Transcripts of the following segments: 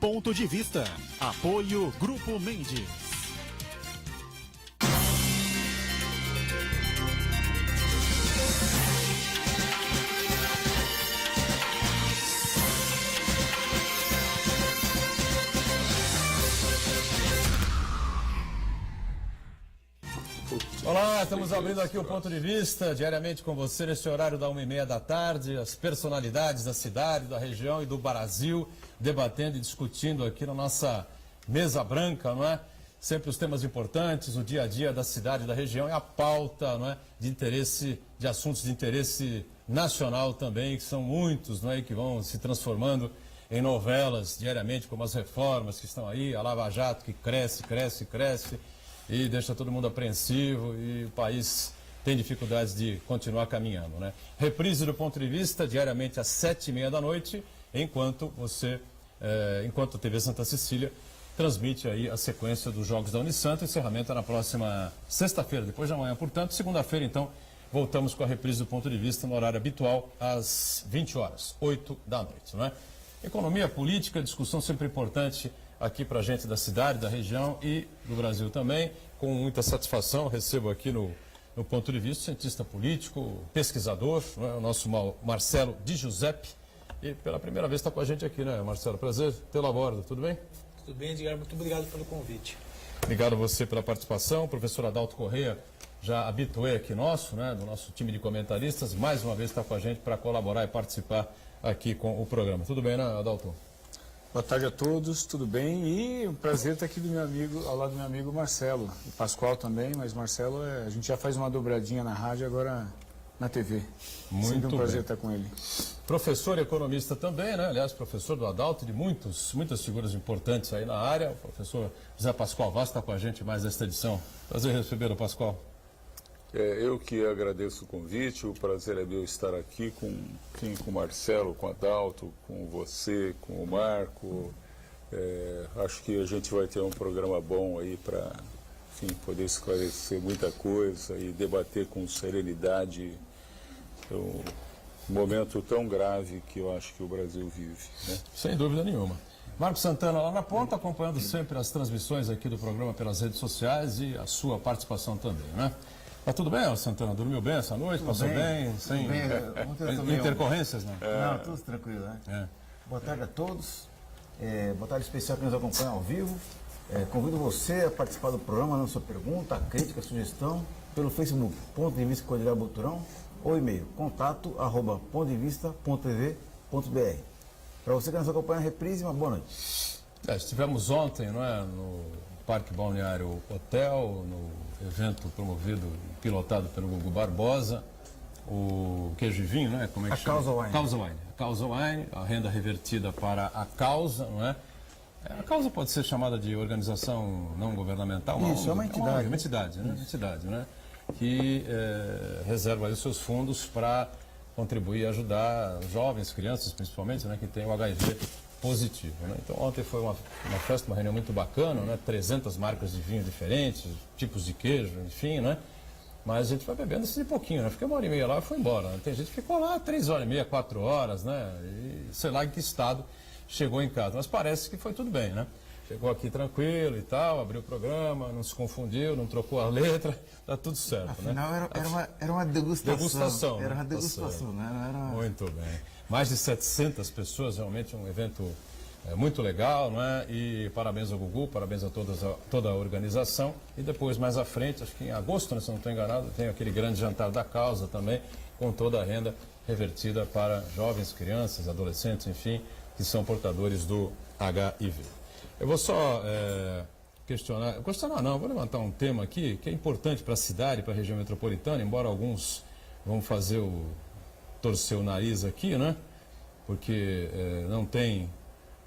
Ponto de Vista. Apoio Grupo Mendes. Olá, estamos abrindo aqui o Ponto de Vista, diariamente com você, nesse horário da 1h30 da tarde, as personalidades da cidade, da região e do Brasil, debatendo e discutindo aqui na nossa mesa branca, não é? Sempre os temas importantes, o dia a dia da cidade e da região e a pauta, não é? De interesse, de assuntos de interesse nacional também, que são muitos, não é? E que vão se transformando em novelas diariamente, como as reformas que estão aí, a Lava Jato que cresce e deixa todo mundo apreensivo e o país tem dificuldades de continuar caminhando, né? Reprise do Ponto de Vista, diariamente às 7h30 da noite, enquanto a TV Santa Cecília transmite aí a sequência dos Jogos da Unisanto, encerramento na próxima sexta-feira, depois de amanhã, portanto, segunda-feira, então, voltamos com a reprise do Ponto de Vista no horário habitual, às 20 horas, 8 da noite, não é? Economia, política, discussão sempre importante aqui para a gente da cidade, da região e do Brasil também. Com muita satisfação, recebo aqui no Ponto de Vista, cientista político, pesquisador, né, o nosso Marcelo Di Giuseppe. E pela primeira vez está com a gente aqui, né, Marcelo? Prazer tê-lo a bordo, tudo bem? Tudo bem, Edgar, muito obrigado pelo convite. Obrigado a você pela participação. O professor Adalto Correia, já habitué aqui nosso, né, do nosso time de comentaristas, mais uma vez está com a gente para colaborar e participar aqui com o programa. Tudo bem, né, Adalto? Boa tarde a todos, tudo bem? E um prazer estar aqui ao lado do meu amigo Marcelo, e Pascoal também, mas Marcelo, a gente já faz uma dobradinha na rádio, agora na TV. Muito Sempre um prazer bem. estar com ele. Professor e economista também, né? Aliás, professor do Adalto, de muitas figuras importantes aí na área. O professor José Pascoal Vaz está com a gente mais nesta edição. Prazer receber o Pascoal. Eu que agradeço o convite, o prazer é meu estar aqui com o Marcelo, com o Adalto, com você, com o Marco. Acho que a gente vai ter um programa bom aí para poder esclarecer muita coisa e debater com serenidade um momento tão grave que eu acho que o Brasil vive, né? Sem dúvida nenhuma. Marco Santana lá na ponta, acompanhando sempre as transmissões aqui do programa pelas redes sociais e a sua participação também, né? Tá tudo bem, Santana? Dormiu bem essa noite? Passou bem? Sem intercorrências, né? Não, tudo tranquilo, né? Boa tarde a todos. Boa tarde especial que nos acompanham ao vivo. Convido você a participar do programa, mandando sua pergunta, crítica, sugestão, pelo Facebook, Ponto de Vista com Edgar Boturão, ou e-mail, contato@pontodevista.tv.br. Para você que nos acompanha a reprise, uma boa noite. Estivemos ontem, não é, no Parque Balneário Hotel, no evento promovido, pilotado pelo Gugu Barbosa, o queijo e vinho, né? Como é que chama? Causa Wine. Causa Wine. A Causa Wine, a renda revertida para a causa, não é? A causa pode ser chamada de organização não governamental. Isso, é uma entidade. Uma entidade, né? Uma entidade, né? Que reserva aí os seus fundos para contribuir e ajudar jovens, crianças principalmente, né? Que têm o HIV positivo, né? Então ontem foi uma festa, uma reunião muito bacana, né? 300 marcas de vinho diferentes, tipos de queijo, enfim, né? Mas a gente vai bebendo assim de pouquinho, né? Fiquei 1h30 lá e foi embora, né? Tem gente que ficou lá 3h30, 4 horas, né? E sei lá em que estado chegou em casa, mas parece que foi tudo bem, né? Chegou aqui tranquilo e tal, abriu o programa, não se confundiu, não trocou a letra, tá tudo certo, Afinal, né? era uma degustação. Era uma né? degustação, né? Não era... Muito bem. Mais de 700 pessoas, realmente um evento muito legal, não é? E parabéns ao Gugu, parabéns a toda a organização. E depois, mais à frente, acho que em agosto, né, se não estou enganado, tem aquele grande jantar da causa também, com toda a renda revertida para jovens, crianças, adolescentes, enfim, que são portadores do HIV. Eu vou só vou levantar um tema aqui que é importante para a cidade, para a região metropolitana, embora alguns vão torcer o nariz aqui, né? Porque não tem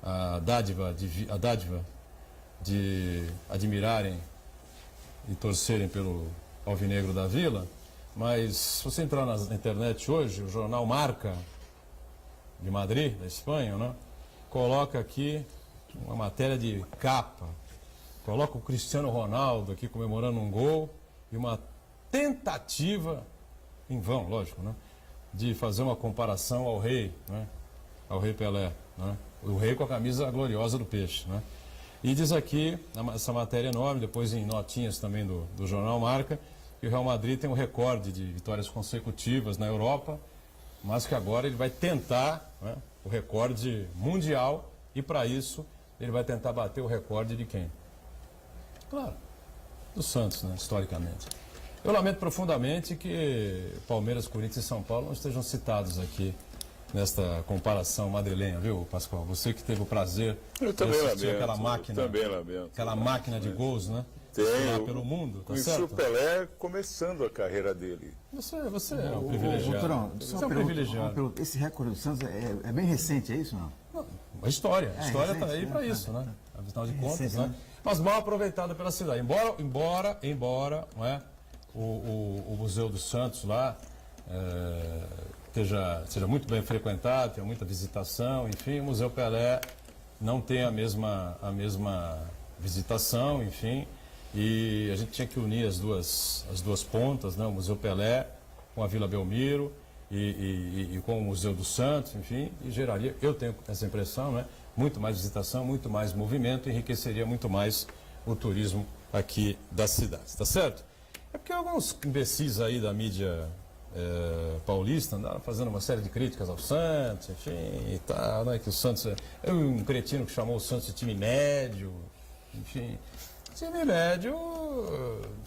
a dádiva de admirarem e torcerem pelo Alvinegro da Vila, mas se você entrar na internet hoje, o jornal Marca, de Madrid, da Espanha, né? Coloca aqui uma matéria de capa, coloca o Cristiano Ronaldo aqui comemorando um gol e uma tentativa, em vão, lógico, né? De fazer uma comparação ao rei, né? ao rei Pelé, né? O rei com a camisa gloriosa do peixe, né? E diz aqui, essa matéria enorme, depois em notinhas também do jornal Marca, que o Real Madrid tem um recorde de vitórias consecutivas na Europa, mas que agora ele vai tentar, né, o recorde mundial, e para isso ele vai tentar bater o recorde de quem? Claro, do Santos, né, historicamente. Eu lamento profundamente que Palmeiras, Corinthians e São Paulo não estejam citados aqui nesta comparação madrilenha, viu, Pascoal? Você que teve o prazer Eu também de assistir lamento. aquela máquina, Eu também lamento. aquela máquina de gols, né? Tem, Lá pelo mundo, tá conheci certo? o Pelé começando a carreira dele. Você é um privilegiado. Turão, Você é um privilegiado. esse recorde do Santos é bem recente, é isso não? A história está recente, aí né? para isso, né? Afinal de contas, recente, né? né? Mas mal aproveitada pela cidade. Embora não é, o Museu do Santos lá seja muito bem frequentado, tenha muita visitação, enfim, o Museu Pelé não tem a mesma visitação, enfim, e a gente tinha que unir as duas pontas, né? O Museu Pelé com a Vila Belmiro e com o Museu do Santos, enfim, e geraria, eu tenho essa impressão, né? Muito mais visitação, muito mais movimento, enriqueceria muito mais o turismo aqui da cidade, tá certo? É porque alguns imbecis aí da mídia paulista andaram fazendo uma série de críticas ao Santos, enfim, e tal, né? Que o Santos é um cretino que chamou o Santos de time médio, enfim. Time médio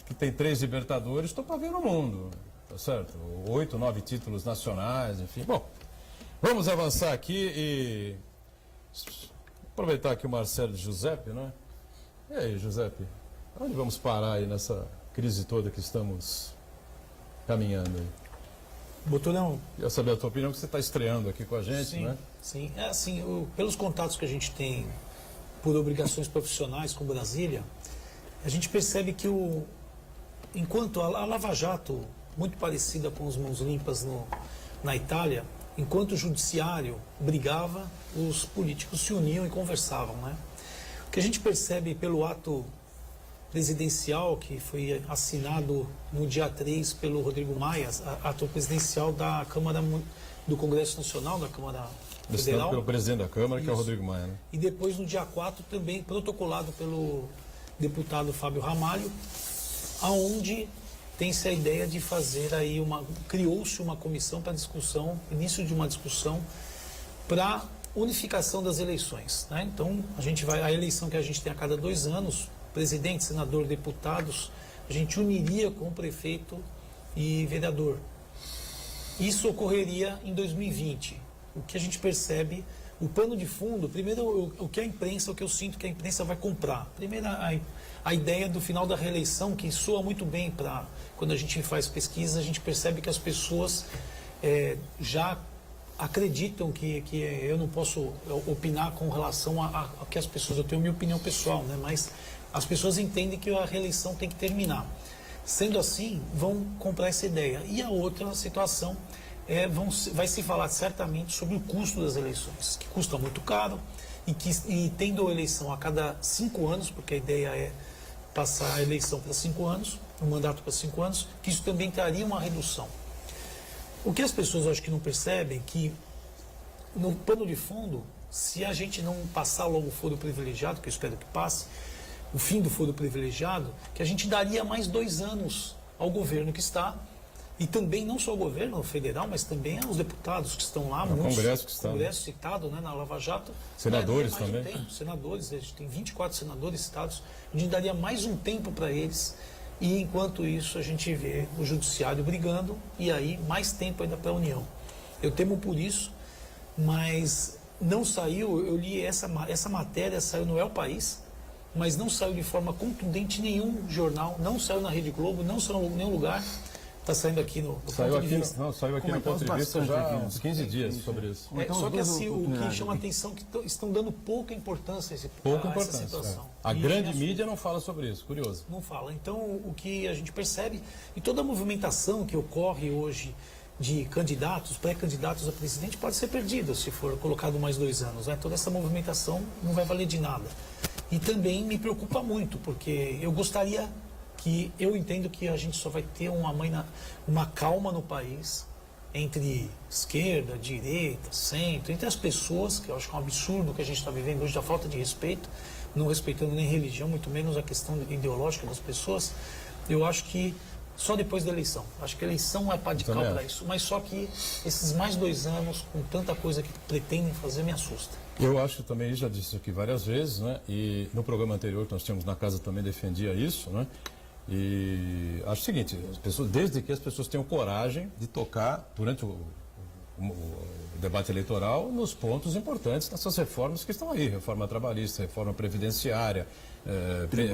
que tem 3 Libertadores, estou para ver no mundo, tá certo? 8, 9 títulos nacionais, enfim. Bom, vamos avançar aqui e aproveitar aqui o Marcelo de Giuseppe, né? E aí, Giuseppe, onde vamos parar aí nessa crise toda que estamos caminhando aí? Boturão, Queria saber a tua opinião, que você está estreando aqui com a gente, sim, né? sim. É assim, pelos contatos que a gente tem por obrigações profissionais com Brasília, a gente percebe que enquanto a Lava Jato, muito parecida com os Mãos Limpas na Itália, enquanto o judiciário brigava, os políticos se uniam e conversavam, né? O que a gente percebe pelo ato presidencial que foi assinado no dia 3 pelo Rodrigo Maia, ato presidencial da Câmara do Congresso Nacional, da Câmara Assinado Federal. pelo presidente da Câmara, que é o Isso. Rodrigo Maia, né? E depois, no dia 4, também protocolado pelo deputado Fábio Ramalho, aonde tem-se a ideia de fazer aí criou-se uma comissão para discussão, início de uma discussão para unificação das eleições, né? Então, a eleição que a gente tem a cada 2 anos, presidente, senador, deputados, a gente uniria com o prefeito e vereador. Isso ocorreria em 2020. O que a gente percebe, o pano de fundo, primeiro o que a imprensa, o que eu sinto que a imprensa vai comprar. Primeiro a ideia do final da reeleição, que soa muito bem para quando a gente faz pesquisa, a gente percebe que as pessoas já acreditam que eu não posso opinar com relação a que as pessoas, eu tenho minha opinião pessoal, né? Mas as pessoas entendem que a reeleição tem que terminar. Sendo assim, vão comprar essa ideia. E a outra situação vai se falar certamente sobre o custo das eleições, que custa muito caro e tendo a eleição a cada 5 anos, porque a ideia é passar a eleição para 5 anos, o mandato para 5 anos, que isso também traria uma redução. O que as pessoas acho que não percebem que no pano de fundo, se a gente não passar logo o foro privilegiado, que eu espero que passe, o fim do foro privilegiado, que a gente daria mais 2 anos ao governo que está, e também não só ao governo federal, mas também aos deputados que estão lá, muitos, Congresso que está, Congresso citado, né, na Lava Jato. Senadores daria mais também. tempo, senadores, a gente tem 24 senadores citados, a gente daria mais um tempo para eles, e enquanto isso a gente vê o judiciário brigando, e aí mais tempo ainda para a União. Eu temo por isso, mas não saiu, eu li essa matéria, saiu no El País, mas não saiu de forma contundente em nenhum jornal, não saiu na Rede Globo, não saiu em nenhum lugar. Está saindo aqui no Saiu ponto de aqui, vista. saiu aqui no ponto de vista bastante já aqui, há né? uns 15 dias sobre isso. Então, Só as que duas assim, o que oportunidades. chama atenção é que estão dando pouca importância a Pouca essa importância. situação. A E grande assim, mídia não fala sobre isso, curioso. não fala. Então, o que a gente percebe, e toda a movimentação que ocorre hoje de candidatos, pré-candidatos a presidente, pode ser perdida se for colocado mais 2 anos. Né? Toda essa movimentação não vai valer de nada. E também me preocupa muito, porque eu gostaria eu entendo que a gente só vai ter uma calma no país entre esquerda, direita, centro, entre as pessoas, que eu acho que é um absurdo que a gente está vivendo hoje, da falta de respeito, não respeitando nem religião, muito menos a questão ideológica das pessoas. Eu acho que só depois da eleição. Acho que a eleição é pá de cal para isso. Mas só que esses mais 2 anos, com tanta coisa que pretendem fazer, me assusta. Eu acho também, já disse isso aqui várias vezes, né? E no programa anterior que nós tínhamos na casa também defendia isso, né? E acho o seguinte, as pessoas, desde que as pessoas tenham coragem de tocar durante o debate eleitoral nos pontos importantes dessas reformas que estão aí, reforma trabalhista, reforma previdenciária,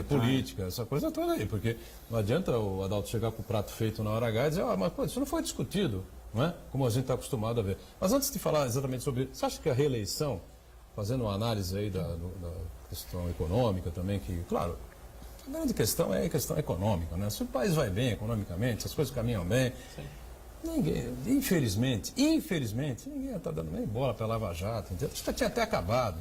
política, essa coisa toda aí, porque não adianta o Adalto chegar com o prato feito na hora H e dizer, mas pô, isso não foi discutido, não é? Como a gente está acostumado a ver. Mas antes de falar exatamente sobre, você acha que a reeleição, fazendo uma análise aí da questão econômica também, que, claro, a grande questão é a questão econômica, né? Se o país vai bem economicamente, se as coisas caminham bem, ninguém, infelizmente, ninguém está dando nem bola para a Lava Jato, entendeu? Isso tinha até acabado.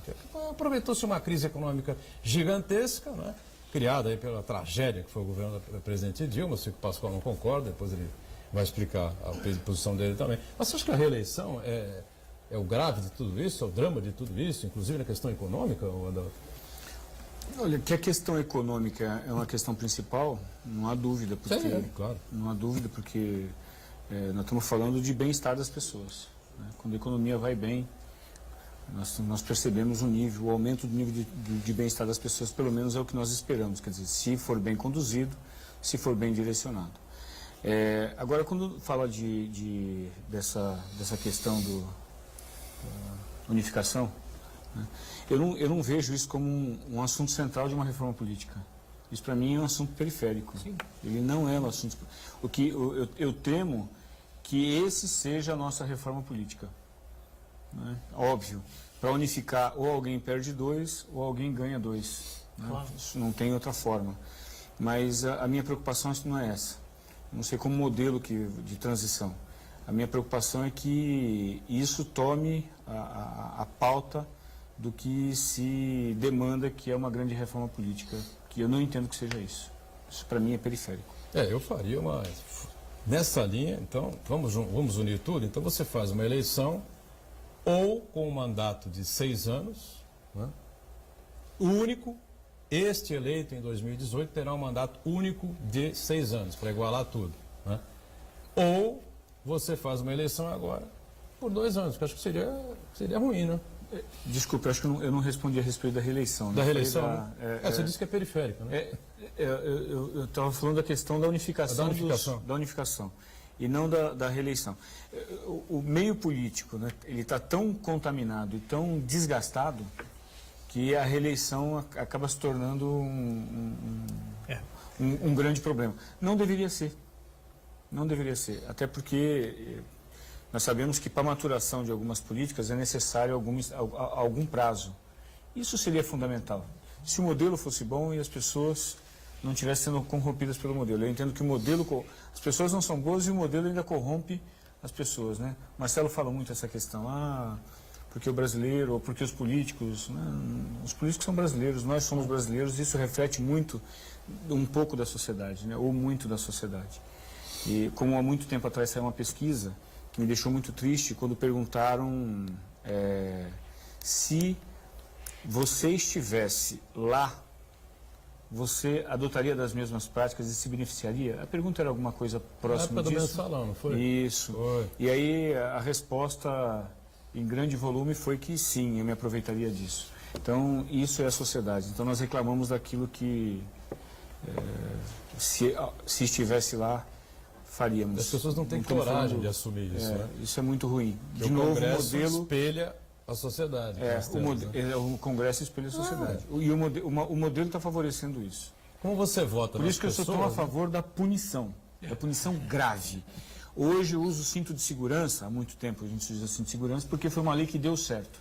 Aproveitou-se uma crise econômica gigantesca, né? Criada aí pela tragédia que foi o governo da presidente Dilma, sei que o Pascoal não concorda, depois ele vai explicar a posição dele também. Mas você acha que a reeleição é o grave de tudo isso, é o drama de tudo isso, inclusive na questão econômica, Adalto? Olha, que a questão econômica é uma questão principal, não há dúvida, porque Sim, claro. Não há dúvida, porque nós estamos falando de bem-estar das pessoas, né? Quando a economia vai bem, nós percebemos o aumento do nível de bem-estar das pessoas, pelo menos é o que nós esperamos, quer dizer, se for bem conduzido, se for bem direcionado. Agora, quando fala dessa questão da unificação, né? Eu não vejo isso como um assunto central de uma reforma política. Isso, para mim, é um assunto periférico. Sim. Ele não é um assunto... Eu temo que esse seja a nossa reforma política. Né? Óbvio, para unificar, ou alguém perde 2, ou alguém ganha 2. Né? Claro. Isso não tem outra forma. Mas a minha preocupação não é essa. Não sei como modelo de transição. A minha preocupação é que isso tome a pauta do que se demanda, que é uma grande reforma política, que eu não entendo que seja isso. Isso, para mim, é periférico. Eu faria uma... Nessa linha, então, vamos unir tudo. Então, você faz uma eleição ou com um mandato de 6 anos, né? Único. Este eleito em 2018 terá um mandato único de 6 anos, para igualar tudo, né? Ou você faz uma eleição agora por 2 anos, que eu acho que seria ruim, né? Desculpe, acho que eu não respondi a respeito da reeleição. Da reeleição? Você disse que é periférica, né? Eu estava falando da questão da unificação. Da unificação. E não da reeleição. O meio político, né, ele está tão contaminado e tão desgastado que a reeleição acaba se tornando um grande problema. Não deveria ser. Não deveria ser. Até porque... Nós sabemos que para a maturação de algumas políticas é necessário algum prazo. Isso seria fundamental. Se o modelo fosse bom e as pessoas não estivessem sendo corrompidas pelo modelo. Eu entendo que o modelo... As pessoas não são boas e o modelo ainda corrompe as pessoas, né? Marcelo fala muito essa questão. Porque o brasileiro, ou porque os políticos... Né? Os políticos são brasileiros, nós somos brasileiros. Isso reflete muito, um pouco da sociedade, né? Ou muito da sociedade. E como há muito tempo atrás saiu uma pesquisa... que me deixou muito triste quando perguntaram se você estivesse lá, você adotaria das mesmas práticas e se beneficiaria? A pergunta era alguma coisa próxima disso? Do mensalão, não foi? Isso. Foi. E aí a resposta em grande volume foi que sim, eu me aproveitaria disso. Então, isso é a sociedade. Então, nós reclamamos daquilo que, se estivesse lá, faríamos. As pessoas não têm coragem de assumir isso, né? Isso é muito ruim. De novo, o modelo espelha a sociedade. O Congresso espelha a sociedade. E o modelo está favorecendo isso. Como você vota? Por isso que eu estou a favor da punição grave. Hoje eu uso o cinto de segurança, há muito tempo a gente usa cinto de segurança, porque foi uma lei que deu certo.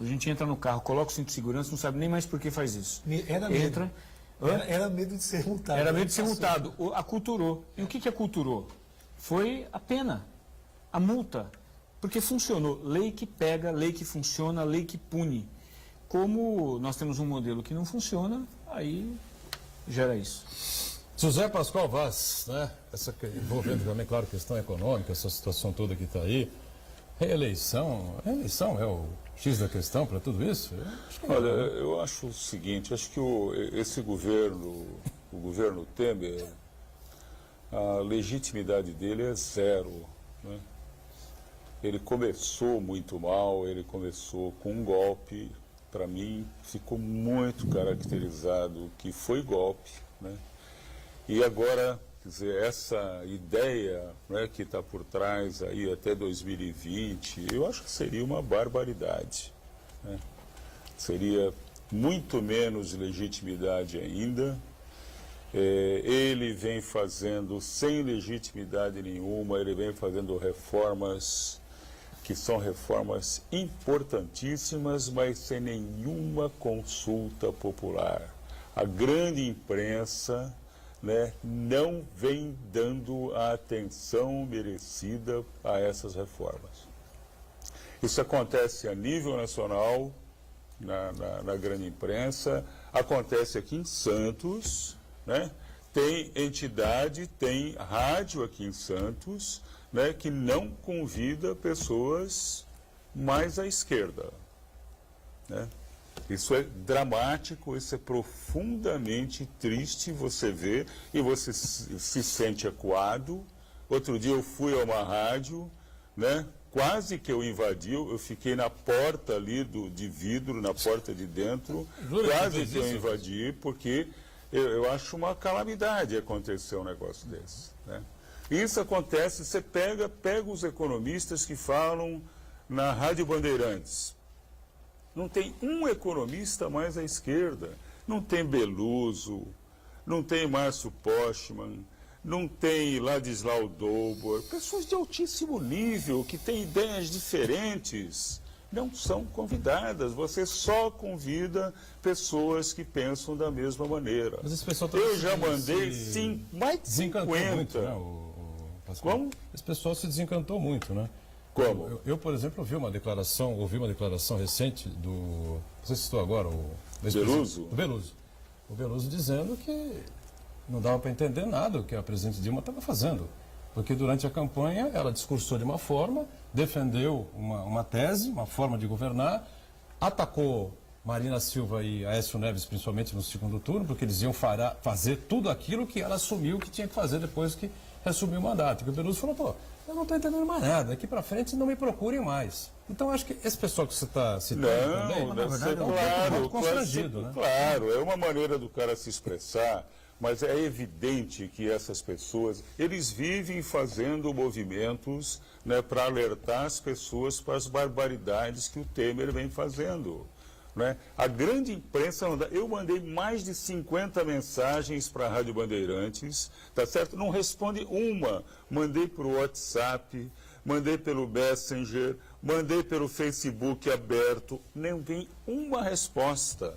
A gente entra no carro, coloca o cinto de segurança, não sabe nem mais por que faz isso. Era medo de ser multado. Era medo de ser multado. Aculturou. E o que aculturou? Foi a pena, a multa. Porque funcionou. Lei que pega, lei que funciona, lei que pune. Como nós temos um modelo que não funciona, aí gera isso. José Pascoal Vaz, né? Envolvendo também, claro, questão econômica, essa situação toda que está aí. Reeleição é o X da questão para tudo isso? Olha, eu acho o seguinte, acho que esse governo, o governo Temer, a legitimidade dele é zero, né? Ele começou muito mal, ele começou com um golpe, para mim ficou muito caracterizado que foi golpe, né? E agora, quer dizer, essa ideia, né, que está por trás aí até 2020, eu acho que seria uma barbaridade, né? Seria muito menos legitimidade ainda. Ele vem fazendo, sem legitimidade nenhuma, ele vem fazendo reformas que são reformas importantíssimas, mas sem nenhuma consulta popular. A grande imprensa, né, não vem dando a atenção merecida a essas reformas. Isso acontece a nível nacional, na grande imprensa, acontece aqui em Santos, né? Tem entidade, tem rádio aqui em Santos, né, que não convida pessoas mais à esquerda, né? Isso é dramático, isso é profundamente triste, você vê, e você se sente acuado. Outro dia eu fui a uma rádio, né, quase que eu invadi, eu fiquei na porta ali de vidro, na porta de dentro, quase que eu invadi, porque eu acho uma calamidade acontecer um negócio desse, né? Isso acontece, você pega os economistas que falam na Rádio Bandeirantes. Não tem um economista mais à esquerda. Não tem Beluso, não tem Márcio Postman, não tem Ladislau Dobor. Pessoas de altíssimo nível, que têm ideias diferentes, não são convidadas. Você só convida pessoas que pensam da mesma maneira. Mas esse pessoal eu já mandei mais de 50. Muito, né, Pascoal? Como? Esse pessoal se desencantou muito, né? Como? Eu, por exemplo, ouvi uma declaração recente do... Você citou agora, o... Beluso? Do Beluso. O Beluso dizendo que não dava para entender nada o que a presidente Dilma estava fazendo. Porque durante a campanha ela discursou de uma forma, defendeu uma tese, uma forma de governar, atacou Marina Silva e Aécio Neves, principalmente no segundo turno, porque eles iam fazer tudo aquilo que ela assumiu que tinha que fazer depois que assumiu o mandato. E o Beluso falou, pô, eu não estou entendendo mais nada, daqui para frente não me procurem mais. Então acho que esse pessoal que você está citando também, na verdade, é muito constrangido, né? Claro, é uma maneira do cara se expressar, mas é evidente que essas pessoas, eles vivem fazendo movimentos, né, para alertar as pessoas para as barbaridades que o Temer vem fazendo, né? A grande imprensa, eu mandei mais de 50 mensagens para a Rádio Bandeirantes, tá certo? Não responde uma. Mandei para o WhatsApp, mandei pelo Messenger, mandei pelo Facebook aberto, não vem uma resposta.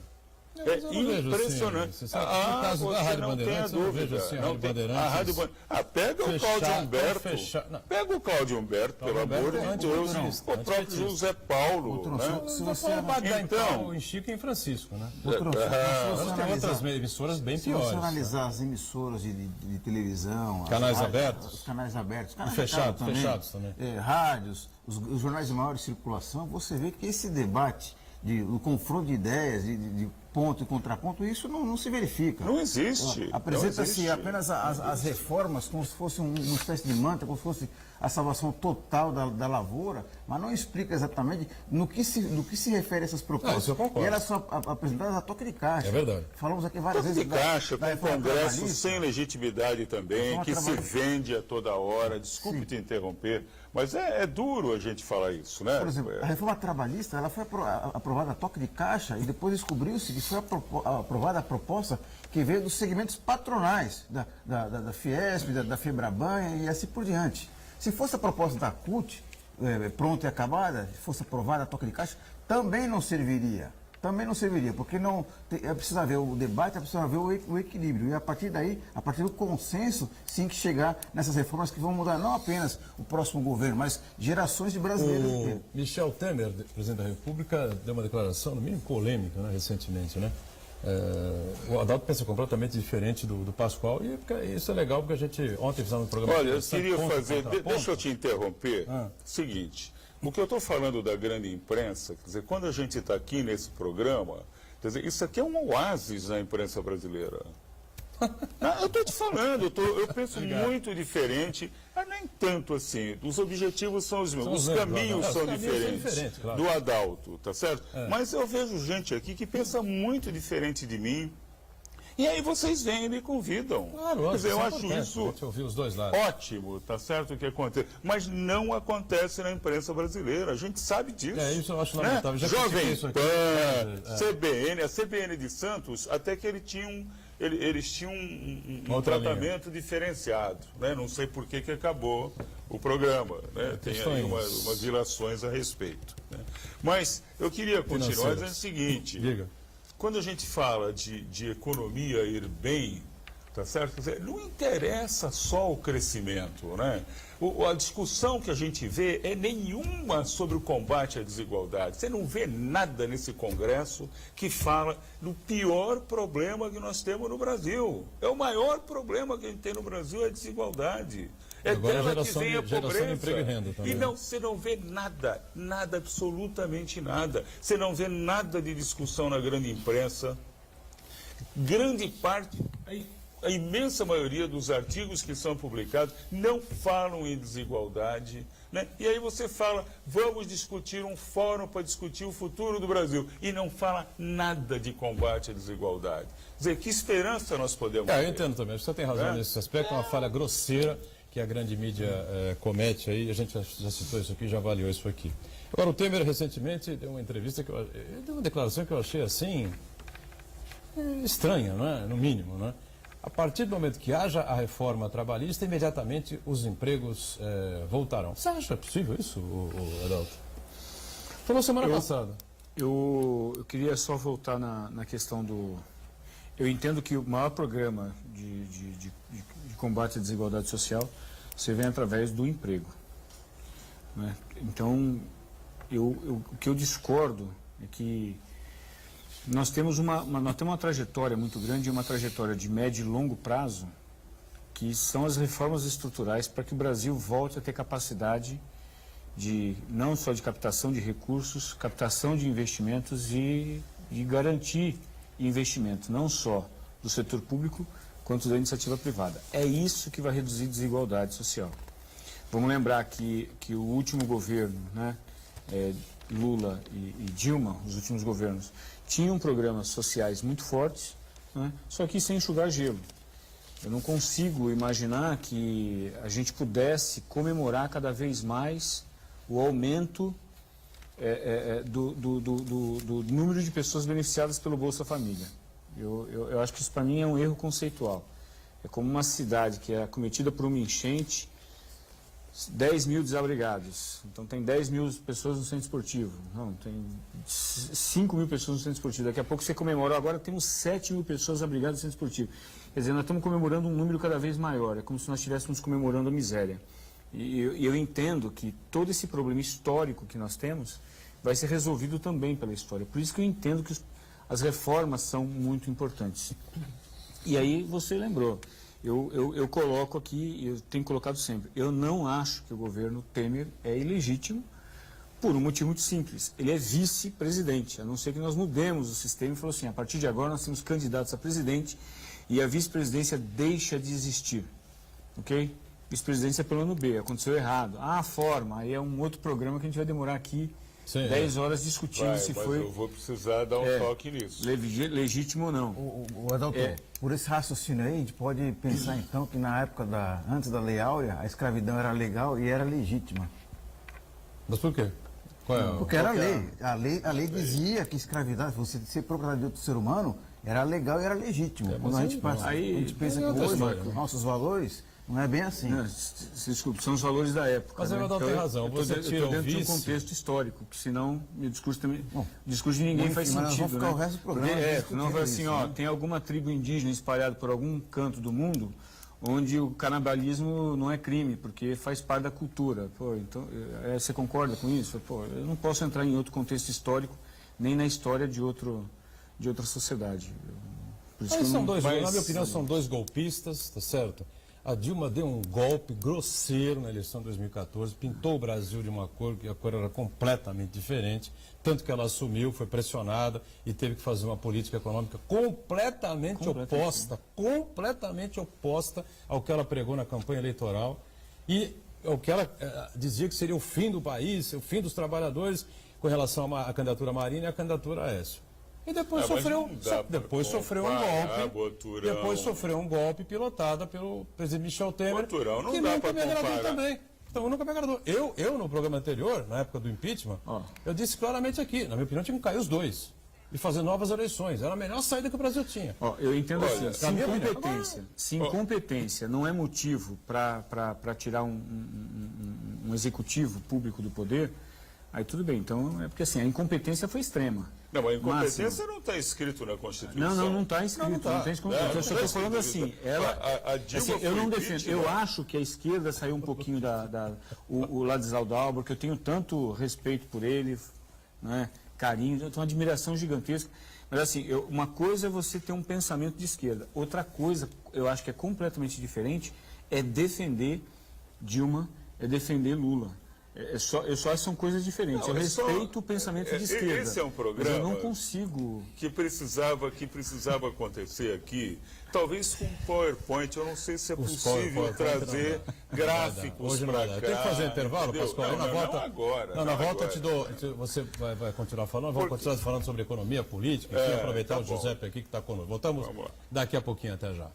É impressionante. Assim, você no caso da Rádio Bandeirantes, eu não vejo assim, a Rádio Bandeirantes... Pega o Cláudio Humberto. Pega o Cláudio Humberto, pelo amor de Deus. O próprio José Paulo. Se você então, em Chico e em Francisco, né? Tem outras emissoras bem piores. Se você analisar as emissoras de televisão... Canais abertos. Os canais abertos. E fechados também. Rádios, os jornais de maior circulação, você vê que esse debate, o confronto de ideias, de ponto e contraponto, isso não se verifica. Não existe. Apresenta-se apenas as reformas como se fosse uma espécie de mantra, como se fosse a salvação total da lavoura, mas não explica exatamente no que se refere a essas propostas. Isso eu concordo. E elas são apresentadas a toque de caixa. É verdade. Falamos aqui várias Toque vezes. de caixa, com Congresso trabalhista. sem legitimidade também, que se vende a toda hora. Desculpe te interromper, mas é duro a gente falar isso, né? Por exemplo, a reforma trabalhista, ela foi aprovada a toque de caixa e depois descobriu-se que foi aprovada a proposta que veio dos segmentos patronais, da Fiesp, da Febraban e assim por diante. Se fosse a proposta da CUT, pronta e acabada, se fosse aprovada a toque de caixa, também não serviria. Também não serviria, porque é preciso haver o debate, é preciso haver o equilíbrio. E a partir daí, a partir do consenso, sim que chegar nessas reformas que vão mudar não apenas o próximo governo, mas gerações de brasileiros. O Michel Temer, presidente da República, deu uma declaração, no mínimo polêmica, né, recentemente, né? O Adalto pensa completamente diferente do Pascoal e isso é legal porque a gente ontem fizemos um programa... Olha, eu interessante, queria ponto fazer, contra ponto. deixa eu te interromper, seguinte, o que eu estou falando da grande imprensa, quer dizer, quando a gente está aqui nesse programa, quer dizer, isso aqui é um oásis na imprensa brasileira. Eu estou te falando, eu penso muito diferente, mas nem tanto assim. Os objetivos são os mesmos, os caminhos são diferentes claro. do Adalto, tá certo? Mas eu vejo gente aqui que pensa muito diferente de mim. E aí vocês vêm e me convidam. Claro, quer dizer, eu acho importante, isso a gente ouvir os dois lados. ótimo, tá certo o que acontece. Mas não acontece na imprensa brasileira. A gente sabe disso. Isso eu acho lamentável. Já Jovem isso aqui. Pan, CBN, a CBN de Santos, até que eles tinham um tratamento diferenciado. Né? Não sei por que acabou o programa. Né? Tem aí umas ilações a respeito. Né? Mas eu queria continuar dizendo o seguinte. Diga. Quando a gente fala de economia ir bem, tá certo? Quer dizer, não interessa só o crescimento, né? A discussão que a gente vê é nenhuma sobre o combate à desigualdade. Você não vê nada nesse Congresso que fala do pior problema que nós temos no Brasil. É o maior problema que a gente tem no Brasil, é a desigualdade. É agora dela que vem a geração de emprego e pobreza. renda também. E não, você não vê nada, absolutamente nada. Você não vê nada de discussão na grande imprensa. Grande parte, a imensa maioria dos artigos que são publicados não falam em desigualdade. Né? E aí você fala, vamos discutir um fórum para discutir o futuro do Brasil. E não fala nada de combate à desigualdade. Quer dizer, que esperança nós podemos ter? Eu entendo também, você tem razão nesse aspecto, é uma falha grosseira que a grande mídia comete aí, a gente já citou isso aqui, já avaliou isso aqui. Agora, o Temer recentemente deu uma entrevista, deu uma declaração que eu achei assim, estranha, né? No mínimo, né? A partir do momento que haja a reforma trabalhista, imediatamente os empregos voltarão. Você acha possível isso, Adalto? Falou semana passada. Eu queria só voltar na questão do... Eu entendo que o maior programa de combate à desigualdade social se vem através do emprego. Né? Então, o que eu discordo é que nós temos uma trajetória muito grande e uma trajetória de médio e longo prazo, que são as reformas estruturais para que o Brasil volte a ter capacidade não só de captação de recursos, captação de investimentos e garantir investimento, não só do setor público, quanto da iniciativa privada. É isso que vai reduzir desigualdade social. Vamos lembrar que o último governo, né, Lula e Dilma, os últimos governos, tinham programas sociais muito fortes, né, só que sem enxugar gelo. Eu não consigo imaginar que a gente pudesse comemorar cada vez mais o aumento do número de pessoas beneficiadas pelo Bolsa Família. Eu acho que isso para mim é um erro conceitual. É como uma cidade que é acometida por uma enchente, 10 mil desabrigados. Então tem 10 mil pessoas no centro esportivo. Não, tem 5 mil pessoas no centro esportivo. Daqui a pouco você comemorou, agora temos 7 mil pessoas abrigadas no centro esportivo. Quer dizer, nós estamos comemorando um número cada vez maior. É como se nós estivéssemos comemorando a miséria. E eu entendo que todo esse problema histórico que nós temos vai ser resolvido também pela história. Por isso que eu entendo que as reformas são muito importantes. E aí você lembrou, eu coloco aqui, eu tenho colocado sempre, eu não acho que o governo Temer é ilegítimo por um motivo muito simples. Ele é vice-presidente, a não ser que nós mudemos o sistema e falou assim, a partir de agora nós temos candidatos a presidente e a vice-presidência deixa de existir. Ok? Vice-presidência pelo ano B, aconteceu errado. A forma, aí é um outro programa que a gente vai demorar aqui 10 horas discutindo se foi... eu vou precisar dar um toque nisso. Legítimo ou não. O Adalto, por esse raciocínio aí, a gente pode pensar então que na época antes da Lei Áurea, a escravidão era legal e era legítima. Mas por quê? Porque era lei. A lei dizia que escravidão, você ser proprietário de outro ser humano, era legal e era legítimo. Quando a gente pensa que hoje, com nossos valores, não é bem assim. Não, desculpe, são os valores da época. Mas né? o Adalto tem razão. Você eu tira estou dentro o de um vice... contexto histórico, que senão meu discurso também. O discurso de ninguém faz mas sentido. nós vamos ficar o resto do programa Não vai assim, isso, né? tem alguma tribo indígena espalhada por algum canto do mundo onde o canibalismo não é crime, porque faz parte da cultura. Pô, então, você concorda com isso? Pô, eu não posso entrar em outro contexto histórico, nem na história de outro de outra sociedade. Por isso que Aí eu são não- dois, mas- na minha opinião, são dois golpistas, tá certo? A Dilma deu um golpe grosseiro na eleição de 2014, pintou o Brasil de uma cor, que a cor era completamente diferente, tanto que ela assumiu, foi pressionada e teve que fazer uma política econômica completamente oposta ao que ela pregou na campanha eleitoral e ao que ela dizia que seria o fim do país, o fim dos trabalhadores com relação à candidatura Marina e à candidatura Aécio. E depois mas sofreu, não dá pra sofreu um comparar, golpe. Boturão. Depois sofreu um golpe pilotado pelo presidente Michel Temer. Boturão, não que dá nunca pra me agradou comparar. também. Então nunca me agradou. Eu, no programa anterior, na época do impeachment, eu disse claramente aqui, na minha opinião, tinha que cair os dois. E fazer novas eleições. Era a melhor saída que o Brasil tinha. Ó, eu entendo Olha, assim, na minha opinião. se incompetência não é motivo para tirar um executivo público do poder, aí tudo bem. Então, é porque assim, a incompetência foi extrema. Não, mas a incompetência Máximo. não está escrito na Constituição. Não está inscrito. Não está inscrito. Não, Eu só não estou tá falando escrito. assim, ela, A Dilma assim, eu foi não defendo. vítima. Eu acho que a esquerda saiu um pouquinho o Ladislau Dalbor, que eu tenho tanto respeito por ele, né, carinho, eu tenho uma admiração gigantesca. Mas assim, uma coisa é você ter um pensamento de esquerda. Outra coisa, eu acho que é completamente diferente, é defender Dilma, é defender Lula. São coisas diferentes. Não, eu é só- respeito o pensamento de esquerda. Esse é um mas programa eu não consigo. que precisava acontecer aqui, talvez com PowerPoint, eu não sei se é possível PowerPoint trazer gráficos Hoje não para vai dar. cá. Tem que fazer intervalo, entendeu? Pascoal? Não, na volta, não agora. Não, na não volta agora. você vai continuar falando, vamos continuar falando sobre economia política, aqui, aproveitar tá o bom. Giuseppe aqui que está conosco. Voltamos Vamos lá. daqui a pouquinho, até já.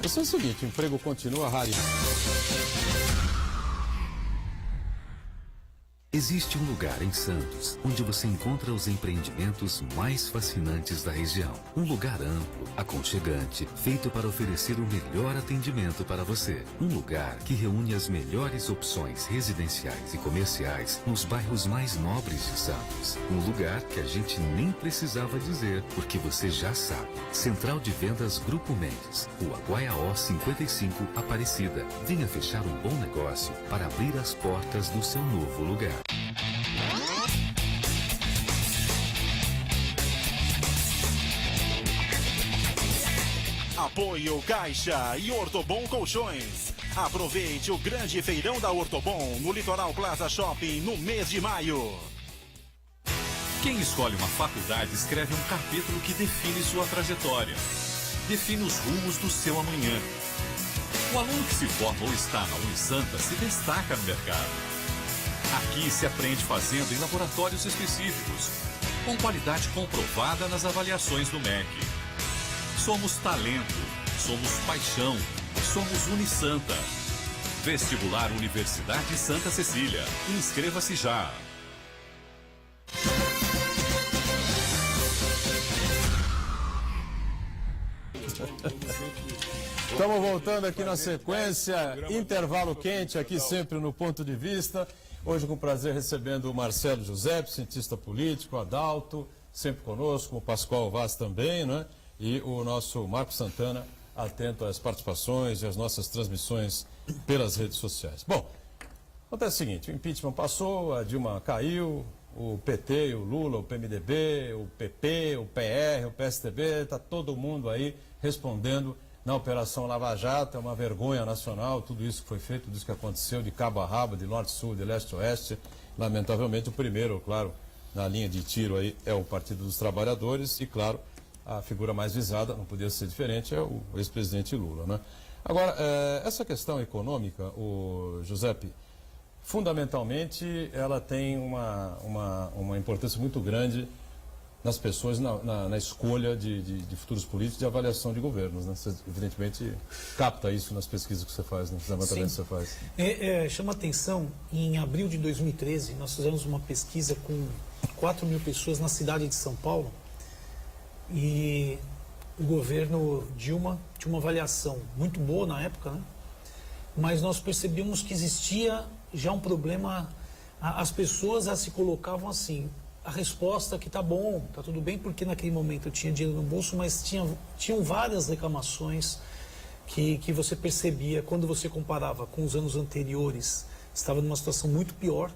Isso é o seguinte, o emprego continua raro. Existe um lugar em Santos onde você encontra os empreendimentos mais fascinantes da região. Um lugar amplo, aconchegante, feito para oferecer o melhor atendimento para você. Um lugar que reúne as melhores opções residenciais e comerciais nos bairros mais nobres de Santos. Um lugar que a gente nem precisava dizer, porque você já sabe. Central de Vendas Grupo Mendes, Rua Guaiaó 55, Aparecida. Venha fechar um bom negócio para abrir as portas do seu novo lugar. Apoio Caixa e Ortobon Colchões. Aproveite o grande feirão da Ortobon no Litoral Plaza Shopping no mês de maio. Quem escolhe uma faculdade escreve um capítulo que define sua trajetória, define os rumos do seu amanhã. O aluno que se forma ou está na Unisanta se destaca no mercado. Aqui se aprende fazendo em laboratórios específicos, com qualidade comprovada nas avaliações do MEC. Somos talento, somos paixão, somos Unisanta. Vestibular Universidade Santa Cecília. Inscreva-se já. Estamos voltando aqui na sequência, intervalo quente aqui sempre no Ponto de Vista. Hoje com prazer recebendo o Marcelo Giuseppe, cientista político, Adalto, sempre conosco, o Pascoal Vaz também, né? E o nosso Marco Santana, atento às participações e às nossas transmissões pelas redes sociais. Bom, acontece o seguinte, o impeachment passou, a Dilma caiu, o PT, o Lula, o PMDB, o PP, o PR, o PSDB, está todo mundo aí respondendo na Operação Lava Jato. É uma vergonha nacional, tudo isso que foi feito, tudo isso que aconteceu de cabo a rabo, de norte a sul, de leste a oeste. Lamentavelmente, o primeiro, claro, na linha de tiro aí é o Partido dos Trabalhadores e, claro, a figura mais visada, não podia ser diferente, é o ex-presidente Lula, né? Agora, essa questão econômica, o Giuseppe, fundamentalmente ela tem uma importância muito grande nas pessoas, na escolha de futuros políticos, de avaliação de governos, né? Você, evidentemente, capta isso nas pesquisas que você faz, nos levantamentos que você faz. Chama atenção, em abril de 2013, nós fizemos uma pesquisa com 4 mil pessoas na cidade de São Paulo e o governo Dilma tinha uma avaliação muito boa na época, né? Mas nós percebemos que existia já um problema, as pessoas se colocavam assim, a resposta que tá bom, tá tudo bem, porque naquele momento eu tinha dinheiro no bolso, mas tinham várias reclamações que você percebia quando você comparava com os anos anteriores, estava numa situação muito pior,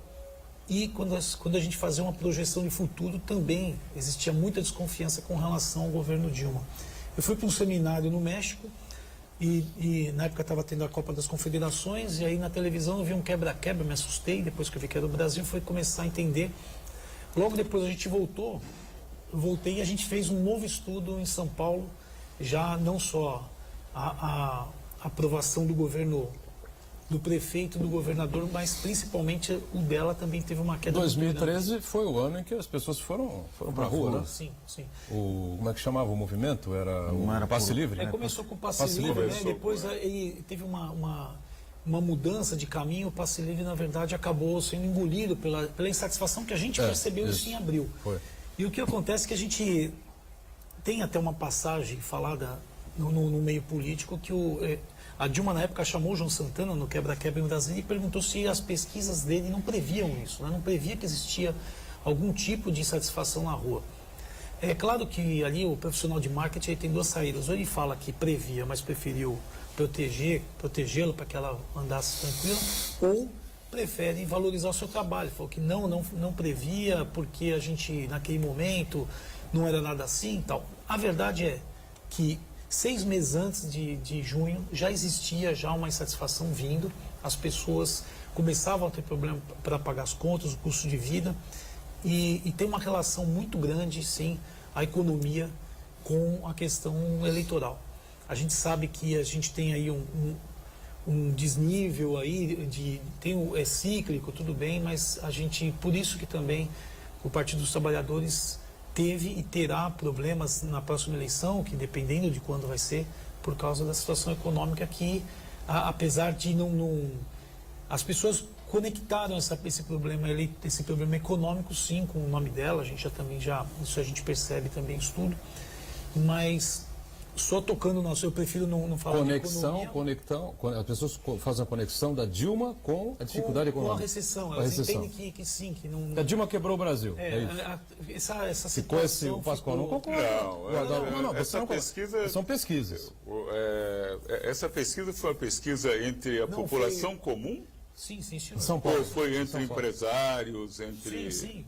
E quando a gente fazia uma projeção de futuro, também existia muita desconfiança com relação ao governo Dilma. Eu fui para um seminário no México e na época estava tendo a Copa das Confederações, e aí na televisão eu vi um quebra-quebra, me assustei, depois que eu vi que era do Brasil, foi começar a entender. Logo depois a gente voltei e a gente fez um novo estudo em São Paulo, já não só a aprovação do governo, do prefeito, do governador, mas principalmente o dela também teve uma queda. 2013 foi o ano em que as pessoas foram para a rua, né? Sim, sim. Como é que chamava o movimento? Era o Passe Livre? Começou com o Passe Livre, né? Depois ele teve uma mudança de caminho. O Passe Livre, na verdade, acabou sendo engolido pela insatisfação que a gente percebeu isso em abril. Foi. E o que acontece é que a gente tem até uma passagem falada no meio político que a Dilma, na época, chamou o João Santana no quebra-quebra em Brasília e perguntou se as pesquisas dele não previam isso, né? Não previa que existia algum tipo de insatisfação na rua. É claro que ali o profissional de marketing tem duas saídas. Ou ele fala que previa, mas preferiu protegê-lo para que ela andasse tranquila, ou prefere valorizar o seu trabalho. Falou que não previa porque a gente, naquele momento, não era nada assim e tal. A verdade é que 6 meses antes de junho já existia uma insatisfação vindo, as pessoas começavam a ter problema para pagar as contas, o custo de vida, e tem uma relação muito grande, sim, a economia com a questão eleitoral. A gente sabe que a gente tem aí um desnível aí, é cíclico, tudo bem, mas por isso que também o Partido dos Trabalhadores teve e terá problemas na próxima eleição, que dependendo de quando vai ser, por causa da situação econômica que, apesar de as pessoas conectaram esse problema econômico, sim, com o nome dela, a gente isso a gente percebe também em estudo, mas só tocando no eu prefiro não falar de economia. As pessoas fazem a conexão da Dilma com a dificuldade econômica. Com a recessão, elas entendem que sim, que não... A Dilma quebrou o Brasil, essa ficou situação... o Pascoal não concorda. São pesquisas. Essa pesquisa foi uma pesquisa entre a população comum? Sim, senhor. São Paulo. Ou foi entre empresários, entre... Sim.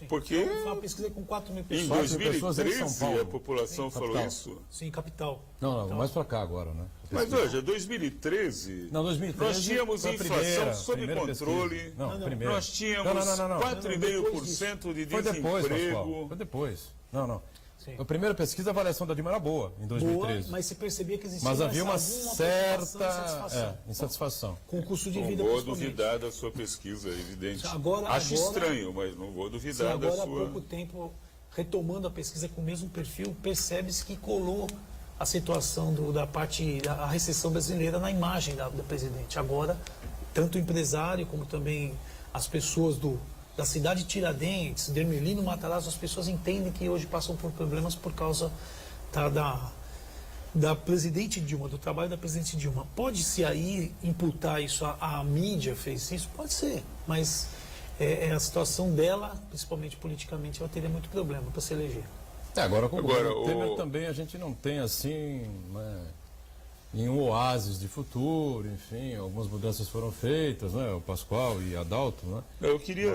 Porque então, foi uma pesquisa com 4 mil pessoas. Em 2013 a população falou isso? Sim, capital. Não, mais para cá agora, né? Mas veja, 2013, nós tínhamos inflação sob controle, nós tínhamos 4,5% de desemprego. Foi depois. Não. A primeira pesquisa, a avaliação da Dilma era boa, em 2013. Boa, mas se percebia que existia havia uma certa insatisfação. Com o custo de vida, não vou duvidar da sua pesquisa, é evidente. Agora, estranho, mas não vou duvidar da sua... Agora, há pouco tempo, retomando a pesquisa com o mesmo perfil, percebe-se que colou a situação da recessão brasileira na imagem da presidente. Agora, tanto o empresário como também as pessoas da cidade de Tiradentes, de Ermelino, Matarazzo, as pessoas entendem que hoje passam por problemas por causa da presidente Dilma, do trabalho da presidente Dilma. Pode-se aí imputar isso, a mídia fez isso? Pode ser, mas a situação dela, principalmente politicamente, ela teria muito problema para se eleger. Agora com o governo Temer também a gente não tem assim, nenhum oásis de futuro, enfim, algumas mudanças foram feitas, né? O Pascoal e Adalto, né? Eu queria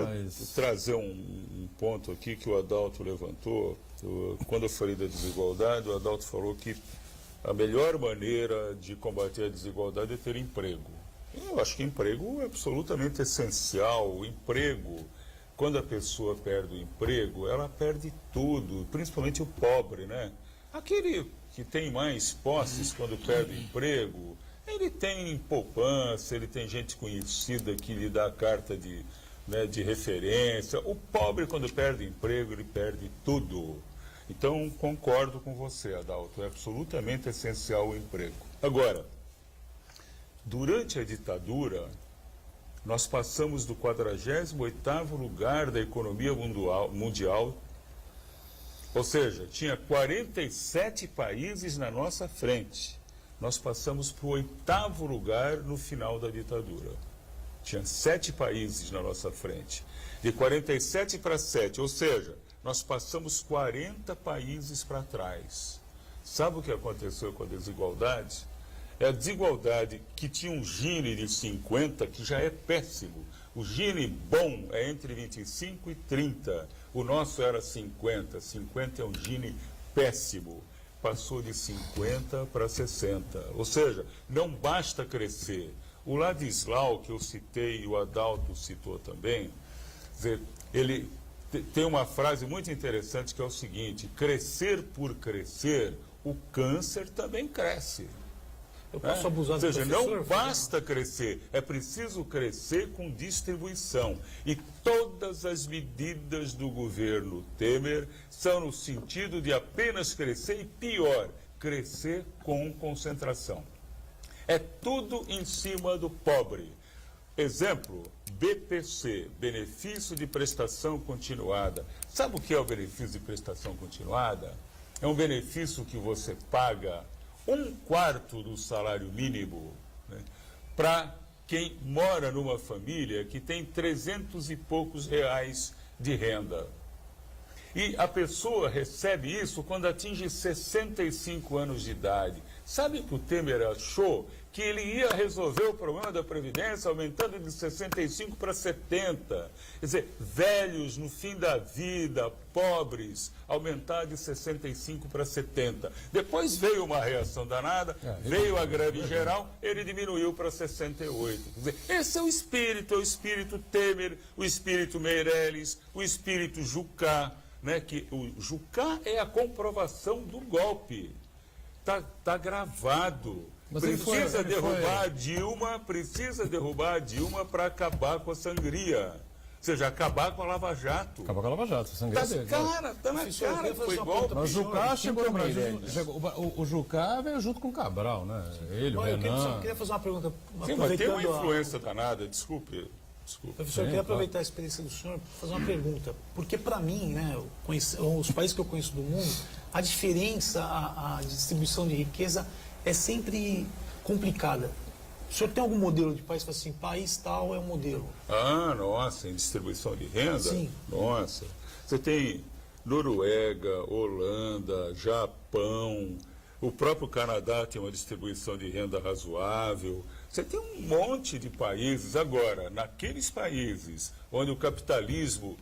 trazer um ponto aqui que o Adalto levantou. Quando eu falei da desigualdade, o Adalto falou que a melhor maneira de combater a desigualdade é ter emprego. Eu acho que emprego é absolutamente essencial. O emprego, quando a pessoa perde o emprego, ela perde tudo, principalmente o pobre, né? Aquele que tem mais posses quando perde o emprego, ele tem poupança, ele tem gente conhecida que lhe dá carta de referência. O pobre, quando perde o emprego, ele perde tudo. Então, concordo com você, Adalto, é absolutamente essencial o emprego. Agora, durante a ditadura, nós passamos do 48º lugar da economia mundial, ou seja, tinha 47 países na nossa frente. Nós passamos para o 8º lugar no final da ditadura. Tinha 7 países na nossa frente. De 47 para 7, ou seja, nós passamos 40 países para trás. Sabe o que aconteceu com a desigualdade? É a desigualdade que tinha um Gini de 50, que já é péssimo. O Gini bom é entre 25 e 30. O nosso era 50. 50 é um Gini péssimo. Passou de 50 para 60. Ou seja, não basta crescer. O Ladislau, que eu citei e o Adalto citou também, quer dizer, ele tem uma frase muito interessante que é o seguinte: crescer por crescer, o câncer também cresce. Eu posso abusar Ou do seja, professor? não basta crescer, é preciso crescer com distribuição. E todas as medidas do governo Temer são no sentido de apenas crescer e, pior, crescer com concentração. É tudo em cima do pobre. Exemplo, BPC, benefício de prestação continuada. Sabe o que é o benefício de prestação continuada? É um benefício que você paga 1/4 do salário mínimo, né, para quem mora numa família que tem 300 e poucos reais de renda. E a pessoa recebe isso quando atinge 65 anos de idade. Sabe o que o Temer achou? Que ele ia resolver o problema da Previdência aumentando de 65 para 70. Quer dizer, velhos no fim da vida, pobres, aumentar de 65 para 70. Depois veio uma reação danada, veio a greve geral, ele diminuiu para 68. Quer dizer, esse é o espírito Temer, o espírito Meirelles, o espírito Jucá, né, que o Jucá é a comprovação do golpe. Tá gravado. Mas Precisa derrubar a Dilma para acabar com a sangria. Ou seja, acabar com a Lava Jato. Acabou com a Lava Jato, sangria dele. Tá na cara, foi golpe. Mas o Jucá chegou no Brasil. O Jucá veio junto com o Cabral, né? Ele, o Olha, eu Renan. queria fazer uma pergunta. Sim, mas tem uma aproveitando a- influência danada, desculpe. Professor, eu queria aproveitar a experiência do senhor para fazer uma pergunta. Porque, para mim, né, os países que eu conheço do mundo, a diferença, a distribuição de riqueza é sempre complicada. O senhor tem algum modelo de país que fala assim, país tal é um modelo? Ah, nossa, em distribuição de renda? Sim. Nossa. Você tem Noruega, Holanda, Japão, o próprio Canadá tem uma distribuição de renda razoável. Você tem um monte de países. Agora, naqueles países onde o capitalismo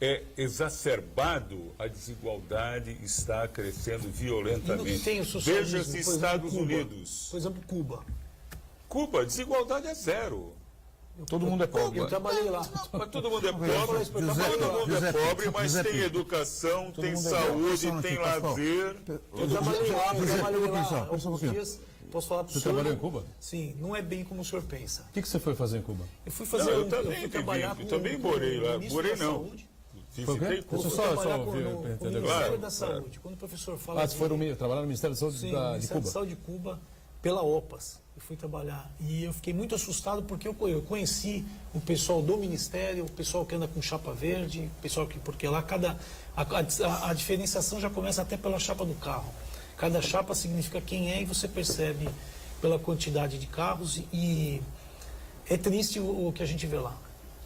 é exacerbado, a desigualdade está crescendo E violentamente. não tem o socialismo, Veja-se por exemplo, Estados Cuba. Unidos. Por exemplo, Cuba. Cuba, a desigualdade é zero. Todo mundo é pobre. Eu trabalhei lá. Mas todo mundo é pobre, José, mas José tem Pedro. educação, tem mundo é saúde, pobre. tem Pastor, lazer. Eu trabalhei lá, Só um alguns pouquinho. dias. Posso falar para o Você senhor? trabalhou em Cuba? Sim, não é bem como o senhor pensa. O que você foi fazer em Cuba? Eu fui Não, fazer eu eu também fui trabalhar vivi, eu também morei lá. ministro Morei da não. Saúde. Foi o quê? Visitei Cuba. Eu fui Só trabalhar com ouvir, o entendeu? Ministério Claro, da claro. Saúde. Quando o professor fala Ah, você foi trabalhar no Ministério da Saúde Sim, de Ministério Cuba? da Saúde de Cuba, pela OPAS. Eu fui trabalhar. E eu fiquei muito assustado porque eu conheci o pessoal do Ministério, o pessoal que anda com chapa verde, o pessoal que. Porque lá a diferenciação já começa até pela chapa do carro. Cada chapa significa quem é e você percebe pela quantidade de carros. E é triste o que a gente vê lá.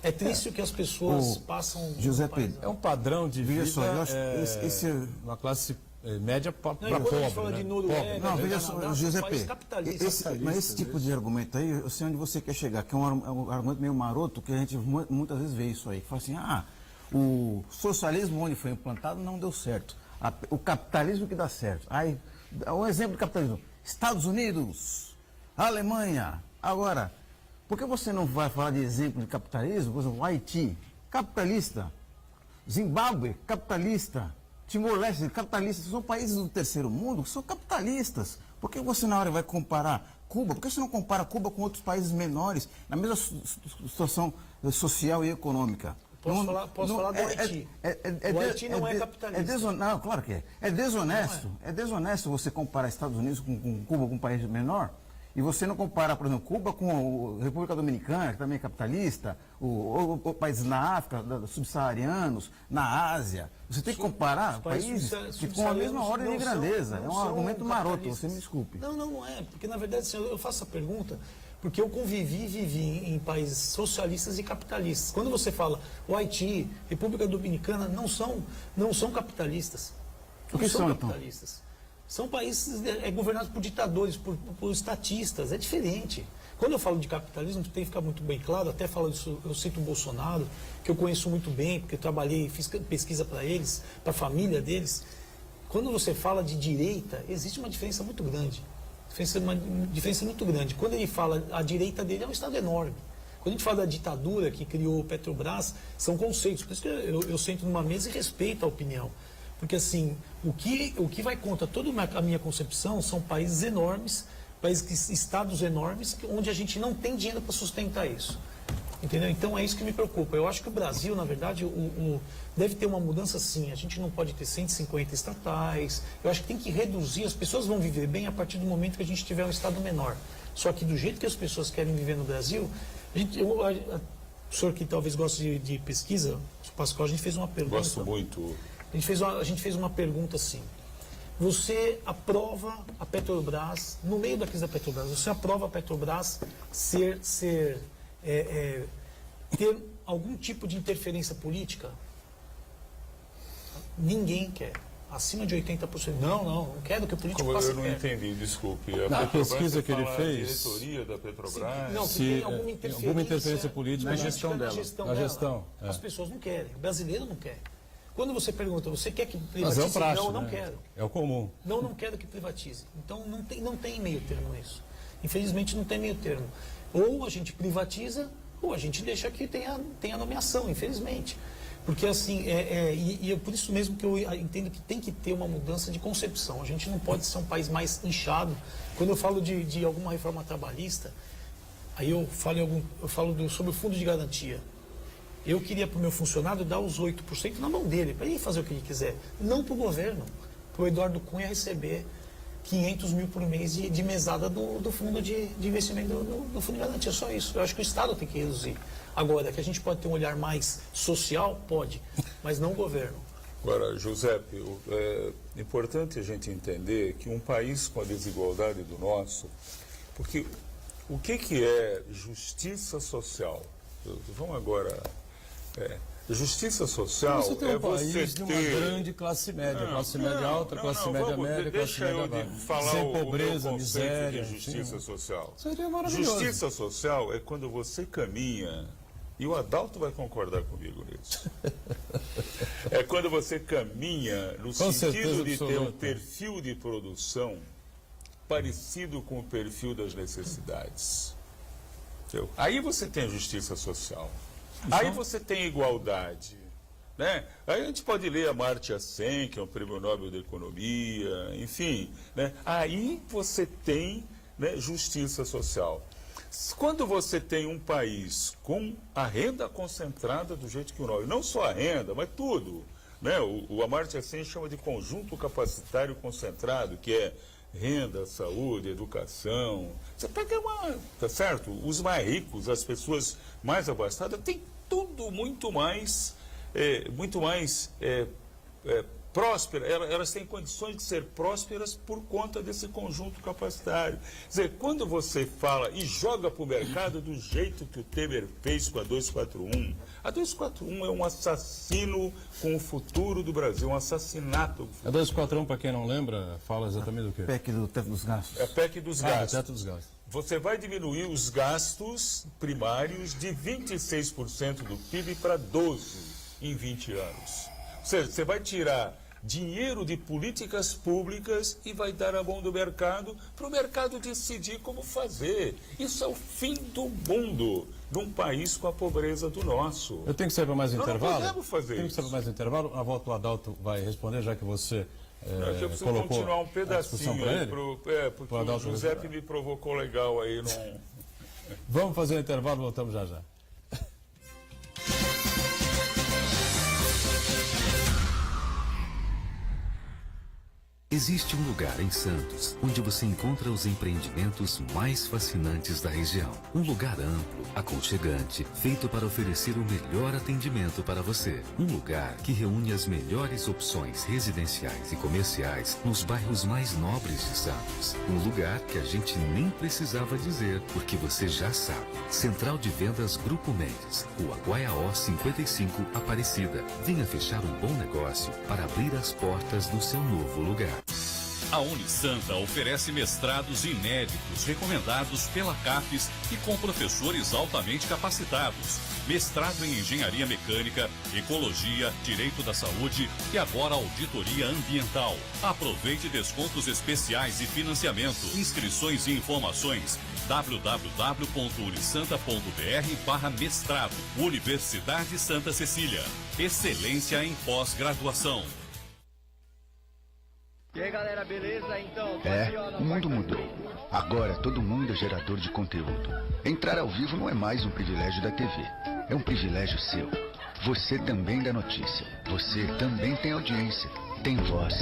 É triste o que as pessoas passam. José no país. Pedro, É um padrão de vida. Veja só, eu acho que esse uma classe média para Não, e quando a gente fala pobre, de né? Noruega, Não, de veja Canadá, só, José são países Pedro, capitalistas. mas esse tipo de argumento aí, eu sei onde você quer chegar, que é um argumento meio maroto, que a gente muitas vezes vê isso aí, que fala assim, o socialismo onde foi implantado não deu certo, o capitalismo que dá certo. Aí, um exemplo de capitalismo, Estados Unidos, Alemanha. Agora, por que você não vai falar de exemplo de capitalismo? Por exemplo, o Haiti, capitalista, Zimbábue, capitalista, Timor-Leste, capitalistas, são países do terceiro mundo que são capitalistas. Por que você na hora vai comparar Cuba? Por que você não compara Cuba com outros países menores, na mesma situação social e econômica? Posso falar do Haiti. O Haiti não é capitalista. Não, claro que é. É desonesto. É desonesto você comparar Estados Unidos com Cuba, com um país menor. E você não compara, por exemplo, Cuba com a República Dominicana, que também é capitalista, ou países na África, subsaarianos, na Ásia. Você tem que comparar países que com a mesma ordem de grandeza. É um argumento maroto, você me desculpe. Não é. Porque, na verdade, assim, eu faço essa pergunta porque eu convivi e vivi em países socialistas e capitalistas. Quando você fala o Haiti, República Dominicana, não são capitalistas. O que são, então? São países governados por ditadores, por estatistas. É diferente. Quando eu falo de capitalismo, tem que ficar muito bem claro, até falo isso, eu cito o Bolsonaro, que eu conheço muito bem, porque eu trabalhei, fiz pesquisa para eles, para a família deles. Quando você fala de direita, existe uma diferença muito grande. Uma diferença muito grande. Quando ele fala, a direita dele é um Estado enorme. Quando a gente fala da ditadura que criou o Petrobras, são conceitos. Por isso que eu sento numa mesa e respeito a opinião. Porque assim, o que vai contra toda a minha concepção são países enormes, estados enormes, onde a gente não tem dinheiro para sustentar isso. Entendeu? Então é isso que me preocupa. Eu acho que o Brasil, na verdade, deve ter uma mudança sim. A gente não pode ter 150 estatais. Eu acho que tem que reduzir. As pessoas vão viver bem a partir do momento que a gente tiver um estado menor. Só que do jeito que as pessoas querem viver no Brasil, o senhor que talvez goste de pesquisa, o Pascoal, a gente fez uma pergunta. Gosto muito. A gente fez uma pergunta assim. Você aprova a Petrobras, no meio da crise da Petrobras, você aprova a Petrobras ter algum tipo de interferência política? Ninguém quer. Acima de 80%. Não quero que o político faça. Eu não entendi, desculpe. Na pesquisa que ele fez, a diretoria da Petrobras. Não, que tem alguma interferência política na gestão dela. Na gestão. As pessoas não querem. O brasileiro não quer. Quando você pergunta, você quer que Mas privatize? é o praxe, não né? quero. É o comum. Não quero que privatize. Então não tem meio termo nisso. Infelizmente não tem meio termo. Ou a gente privatiza, ou a gente deixa que tenha nomeação, infelizmente. Porque assim, e é por isso mesmo que eu entendo que tem que ter uma mudança de concepção. A gente não pode ser um país mais inchado. Quando eu falo de alguma reforma trabalhista, aí eu falo sobre o fundo de garantia. Eu queria para o meu funcionário dar os 8% na mão dele, para ele fazer o que ele quiser. Não para o governo, para o Eduardo Cunha receber 500 mil por mês de mesada do fundo de investimento do fundo de garantia. Só isso. Eu acho que o Estado tem que reduzir. Agora, que a gente pode ter um olhar mais social, pode, mas não o governo. Agora, Giuseppe, é importante a gente entender que um país com a desigualdade do nosso, porque o que é justiça social? Vamos agora... justiça social você tem um país você de uma ter... grande classe média, classe média alta, classe média média, classe média baixa. Sem pobreza, miséria. De justiça social. Seria maravilhoso. Justiça social é quando você caminha, e o Adalto vai concordar comigo nisso. É quando você caminha no sentido de ter um perfil de produção parecido com o perfil das necessidades. Entendeu? Aí você tem a justiça social. Aí você tem igualdade, né? Aí a gente pode ler Amartya Sen, que é um prêmio Nobel da Economia, enfim, né? Aí você tem, né, justiça social. Quando você tem um país com a renda concentrada do jeito que o Nobel, não só a renda, mas tudo, né? O Amartya Sen chama de conjunto capacitário concentrado, que é renda, saúde, educação. Você pega tá certo? Os mais ricos, as pessoas mais abastadas, tem tudo muito mais próspera. Elas têm condições de ser prósperas por conta desse conjunto capacitário. Quer dizer, quando você fala e joga para o mercado do jeito que o Temer fez com a 241, a 241 é um assassino com o futuro do Brasil, um assassinato. A 241, para quem não lembra, fala exatamente do quê? PEC do teto dos gastos. É a PEC dos gastos. Teto dos gastos. Você vai diminuir os gastos primários de 26% do PIB para 12% em 20 anos. Ou seja, você vai tirar dinheiro de políticas públicas e vai dar a mão do mercado para o mercado decidir como fazer. Isso é o fim do mundo num país com a pobreza do nosso. Eu tenho que sair para mais um intervalo? Não podemos fazer Tenho que sair para mais um intervalo. A volta o Adalto vai responder, já que você eu preciso colocou continuar um pedacinho para aí, ele. porque o Giuseppe me provocou legal aí. Vamos fazer um intervalo, voltamos já já. Existe um lugar em Santos onde você encontra os empreendimentos mais fascinantes da região. Um lugar amplo, aconchegante, feito para oferecer o melhor atendimento para você. Um lugar que reúne as melhores opções residenciais e comerciais nos bairros mais nobres de Santos. Um lugar que a gente nem precisava dizer, porque você já sabe. Central de Vendas Grupo Mendes, Rua Guaiaó 55, Aparecida. Venha fechar um bom negócio para abrir as portas do seu novo lugar. A Unisanta oferece mestrados inéditos recomendados pela CAPES e com professores altamente capacitados. Mestrado em Engenharia Mecânica, Ecologia, Direito da Saúde e agora Auditoria Ambiental. Aproveite descontos especiais e financiamento. Inscrições e informações www.unisanta.br/mestrado. Universidade Santa Cecília. Excelência em pós-graduação. E aí galera, beleza? Então, o mundo mudou. Agora todo mundo é gerador de conteúdo. Entrar ao vivo não é mais um privilégio da TV, é um privilégio seu. Você também dá notícia, você também tem audiência, tem voz.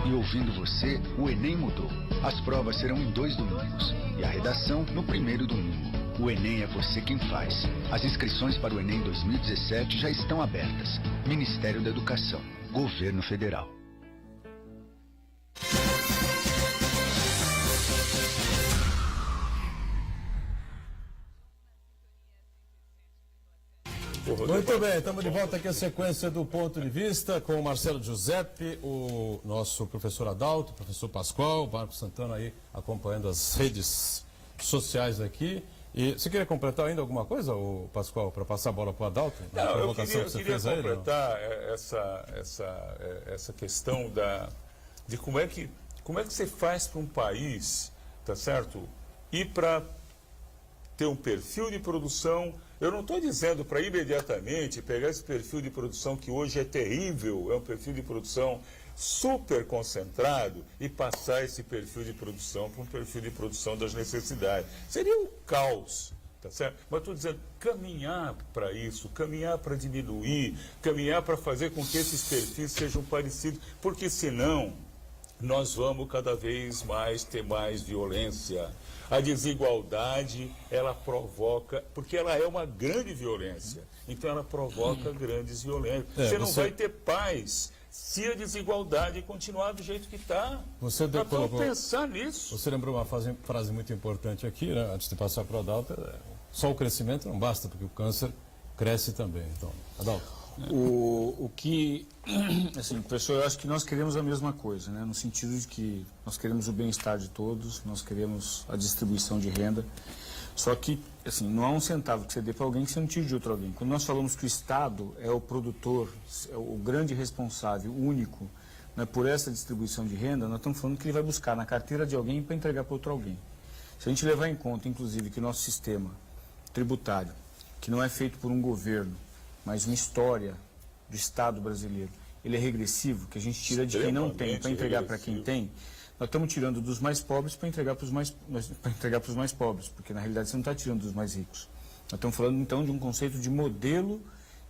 E ouvindo você, o Enem mudou. As provas serão em 2 domingos e a redação no primeiro domingo. O Enem é você quem faz. As inscrições para o Enem 2017 já estão abertas. Ministério da Educação, Governo Federal. Muito bem, estamos de volta aqui a sequência do Ponto de Vista com o Marcelo Giuseppe, o nosso professor Adalto, o professor Pascoal, o Marco Santana aí acompanhando as redes sociais aqui. E você queria completar ainda alguma coisa, o Pascoal, para passar a bola para o Adalto? Não, eu queria completar essa questão de como é que você faz para um país, tá certo? E para ter um perfil de produção. Eu não estou dizendo para imediatamente pegar esse perfil de produção que hoje é terrível, é um perfil de produção super concentrado e passar esse perfil de produção para um perfil de produção das necessidades. Seria um caos, tá certo? Mas estou dizendo, caminhar para isso, caminhar para diminuir, caminhar para fazer com que esses perfis sejam parecidos, porque senão nós vamos cada vez mais ter mais violência. A desigualdade, ela provoca, porque ela é uma grande violência, então ela provoca grandes violências. Você não vai ter paz se a desigualdade continuar do jeito que está. Você vamos pensar nisso. Você lembrou uma frase muito importante aqui, né? Antes de passar para o Adalto, só o crescimento não basta, porque o câncer cresce também. Então, Adalto. O que, assim, professor, eu acho que nós queremos a mesma coisa, né? No sentido de que nós queremos o bem-estar de todos, nós queremos a distribuição de renda, só que, assim, não há um centavo que você dê para alguém que você não tire de outro alguém. Quando nós falamos que o Estado é o produtor, é o grande responsável, único, né, por essa distribuição de renda, nós estamos falando que ele vai buscar na carteira de alguém para entregar para outro alguém. Se a gente levar em conta, inclusive, que o nosso sistema tributário, que não é feito por um governo, mas uma história do Estado brasileiro, ele é regressivo, que a gente tira de quem não tem para entregar para quem tem, nós estamos tirando dos mais pobres para entregar para os mais pobres, porque na realidade você não está tirando dos mais ricos. Nós estamos falando então de um conceito de modelo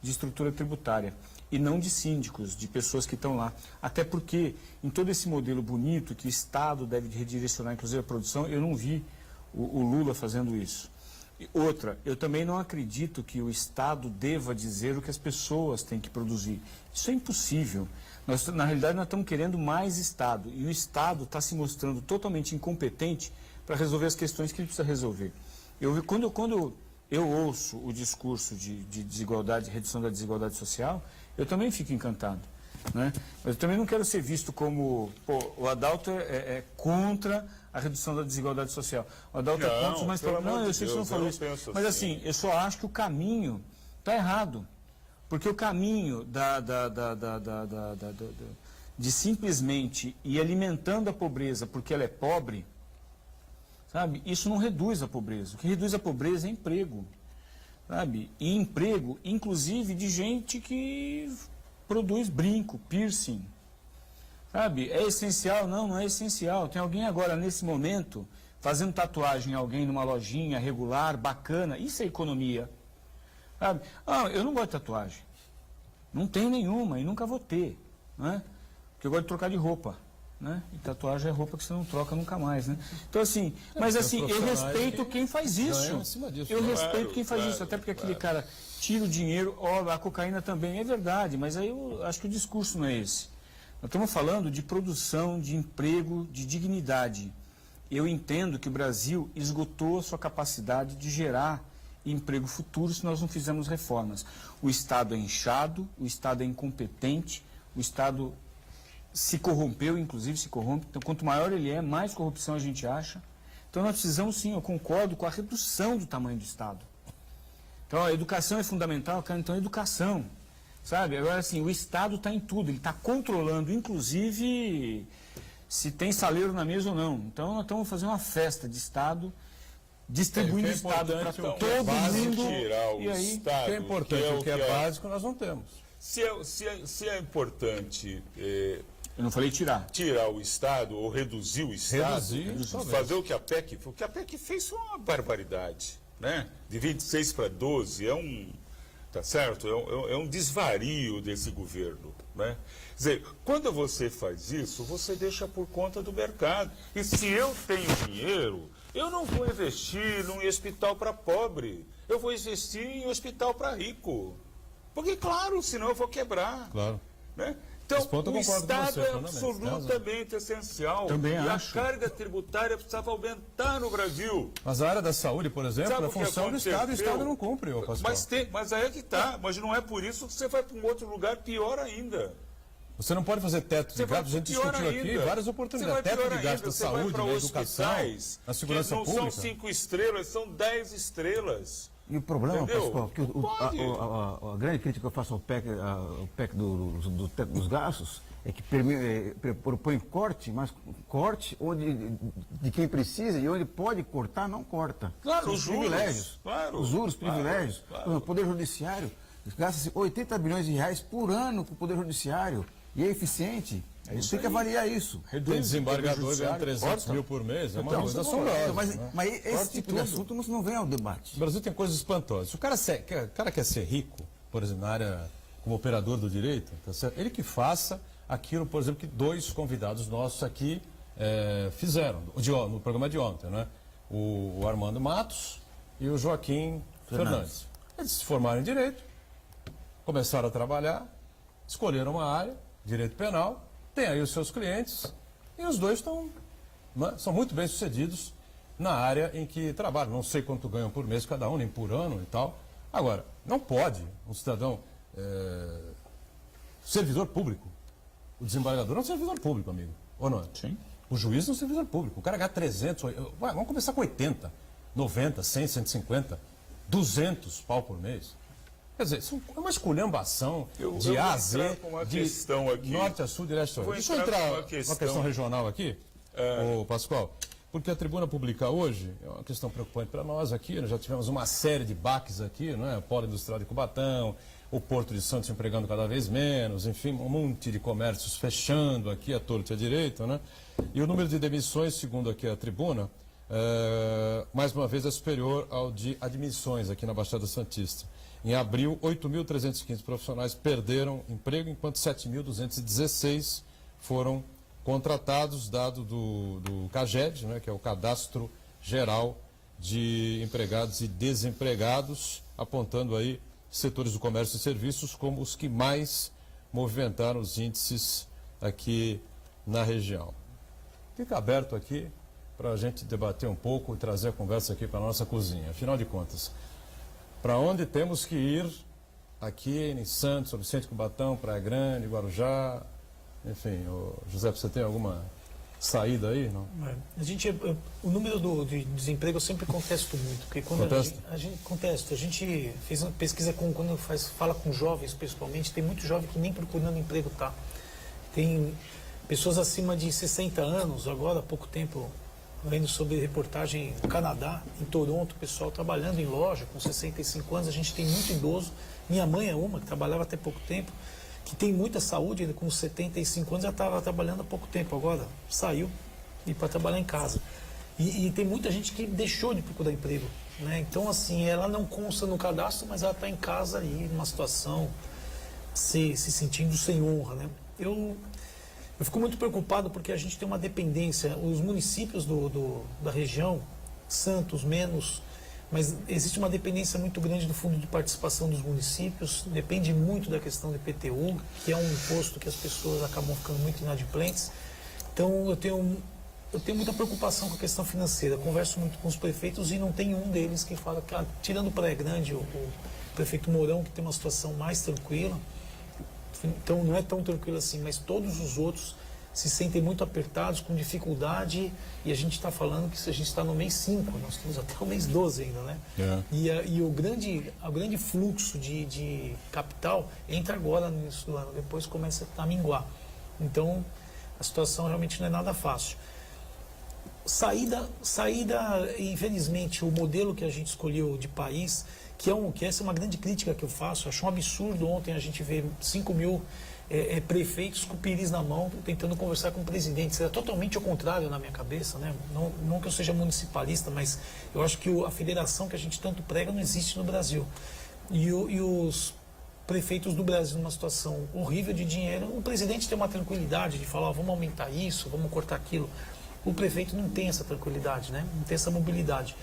de estrutura tributária e não de síndicos, de pessoas que estão lá. Até porque em todo esse modelo bonito que o Estado deve redirecionar, inclusive a produção, eu não vi o Lula fazendo isso. Outra, eu também não acredito que o Estado deva dizer o que as pessoas têm que produzir. Isso é impossível. Na realidade, nós estamos querendo mais Estado. E o Estado está se mostrando totalmente incompetente para resolver as questões que ele precisa resolver. Quando eu ouço o discurso de desigualdade, redução da desigualdade social, eu também fico encantado, né? Mas eu também não quero ser visto como, o Adalto é contra a redução da desigualdade social. O Adalto é contra os mais pobres. Não, eu sei que você não falou isso. Mas assim, eu só acho que o caminho está errado. Porque o caminho de simplesmente ir alimentando a pobreza porque ela é pobre, sabe? Isso não reduz a pobreza. O que reduz a pobreza é emprego, sabe? E emprego, inclusive, de gente que produz brinco, piercing. Sabe, é essencial? Não, não é essencial. Tem alguém agora, nesse momento, fazendo tatuagem em alguém numa lojinha regular, bacana. Isso é economia. Sabe? Eu não gosto de tatuagem. Não tenho nenhuma e nunca vou ter. Né? Porque eu gosto de trocar de roupa. Né? E tatuagem é roupa que você não troca nunca mais. Né? Então, assim, mas assim, eu respeito quem faz isso. Eu respeito quem faz isso. Até porque aquele cara tira o dinheiro, a cocaína também. É verdade, mas aí eu acho que o discurso não é esse. Nós estamos falando de produção, de emprego, de dignidade. Eu entendo que o Brasil esgotou a sua capacidade de gerar emprego futuro se nós não fizermos reformas. O Estado é inchado, o Estado é incompetente, o Estado se corrompeu, inclusive se corrompe. Então, quanto maior ele é, mais corrupção a gente acha. Então, nós precisamos, sim, eu concordo com a redução do tamanho do Estado. Então, a educação é fundamental, cara, então, a educação, sabe? Agora, assim, o Estado está em tudo, ele está controlando, inclusive, se tem saleiro na mesa ou não. Então, nós estamos fazendo uma festa de Estado, distribuindo o Estado para todo mundo. E aí, o que é importante, o que é básico, nós não temos. Se é importante... Eu não falei tirar. Tirar o Estado ou reduzir o Estado, Reduzir, fazer o que a PEC fez foi uma barbaridade, né? De 26 para 12 tá certo? É um desvario desse governo, né? Quer dizer, quando você faz isso, você deixa por conta do mercado. E se eu tenho dinheiro, eu não vou investir num hospital para pobre, eu vou investir em um hospital para rico. Porque, claro, senão eu vou quebrar. Claro. Né? Então, o Estado é absolutamente essencial. Também e acho. A carga tributária precisava aumentar no Brasil. Mas a área da saúde, por exemplo, Sabe é função do Estado e o Estado não cumpre, Pascoal. Mas aí é que está. Mas não é por isso que você vai para um outro lugar pior ainda. Você não pode fazer teto de gastos, a gente discutiu aqui várias oportunidades. Teto de gastos da saúde, na educação, na segurança pública. Não são 5 estrelas, são 10 estrelas. E o problema, Entendeu? Pascoal, que a grande crítica que eu faço ao PEC do teto dos gastos é que propõe corte, mas corte de quem precisa e onde pode cortar, não corta. Claro, são os privilégios. Claro, os juros, privilégios. Claro. O Poder Judiciário gasta-se 80 bilhões de reais por ano com o Poder Judiciário e é eficiente. A gente tem que avaliar isso. Tem desembargador ganhando 300 mil por mês, é uma coisa assombrosa. Mas esse tipo de assunto não vem ao debate. O Brasil tem coisas espantosas. Se o cara quer ser rico, por exemplo, na área como operador do direito, tá certo? Ele que faça aquilo, por exemplo, que 2 convidados nossos aqui fizeram, no programa de ontem, né? O Armando Matos e o Joaquim Fernandes. Eles se formaram em direito, começaram a trabalhar, escolheram uma área, direito penal, tem aí os seus clientes e os dois são muito bem sucedidos na área em que trabalham. Não sei quanto ganham por mês cada um, nem por ano e tal. Agora, não pode um cidadão servidor público. O desembargador é um servidor público, amigo. Ou não é? Sim. O juiz é um servidor público. O cara ganha 300, vamos começar com 80, 90, 100, 150, 200 pau por mês. Quer dizer, é uma esculhambação de A a Z, de norte a sul, de leste a oeste. Deixa eu entrar uma questão regional aqui, Pascoal, porque a tribuna pública hoje é uma questão preocupante para nós aqui. Nós já tivemos uma série de baques aqui, não é? Polo Industrial de Cubatão, o Porto de Santos empregando cada vez menos, enfim, um monte de comércios fechando aqui à torta e à direita, né? E o número de demissões, segundo aqui a tribuna, mais uma vez é superior ao de admissões aqui na Baixada Santista. Em abril, 8.315 profissionais perderam emprego, enquanto 7.216 foram contratados, dado do CAGED, né, que é o Cadastro Geral de Empregados e Desempregados, apontando aí setores do comércio e serviços como os que mais movimentaram os índices aqui na região. Fica aberto aqui para a gente debater um pouco e trazer a conversa aqui para a nossa cozinha. Afinal de contas, para onde temos que ir aqui em Santos, São Vicente, Cubatão, Praia Grande, Guarujá, enfim, José, você tem alguma saída aí? Não? O número de desemprego eu sempre contesto muito, porque quando a gente fez uma pesquisa quando fala com jovens, principalmente, tem muito jovem que nem procurando emprego tá. Tem pessoas acima de 60 anos, agora há pouco tempo, vendo sobre reportagem no Canadá, em Toronto, o pessoal trabalhando em loja com 65 anos, a gente tem muito idoso. Minha mãe é uma que trabalhava até pouco tempo, que tem muita saúde, com 75 anos já estava trabalhando há pouco tempo, agora saiu e para trabalhar em casa. E tem muita gente que deixou de procurar emprego, né? Então, assim, ela não consta no cadastro, mas ela está em casa aí, numa situação, se sentindo sem honra, né? Eu fico muito preocupado porque a gente tem uma dependência, os municípios da região, Santos menos, mas existe uma dependência muito grande do fundo de participação dos municípios, depende muito da questão do IPTU, que é um imposto que as pessoas acabam ficando muito inadimplentes. Então eu tenho muita preocupação com a questão financeira, converso muito com os prefeitos e não tem um deles que fala, tirando Praia Grande, o prefeito Mourão, que tem uma situação mais tranquila, Então não é tão tranquilo assim, mas todos os outros se sentem muito apertados, com dificuldade, e a gente está falando que a gente está no mês 5, nós estamos até o mês 12 ainda, né? E o grande fluxo de capital entra agora no início do ano, depois começa a minguar. Então, a situação realmente não é nada fácil. Saída, infelizmente, o modelo que a gente escolheu de país, que essa é uma grande crítica que eu faço, acho um absurdo ontem a gente ver 5 mil prefeitos com o piris na mão, tentando conversar com o presidente. Isso é totalmente ao contrário na minha cabeça, né? Não que eu seja municipalista, mas eu acho que a federação que a gente tanto prega não existe no Brasil. E os prefeitos do Brasil numa situação horrível de dinheiro, o presidente tem uma tranquilidade de falar, vamos aumentar isso, vamos cortar aquilo. O prefeito não tem essa tranquilidade, né? Não tem essa mobilidade.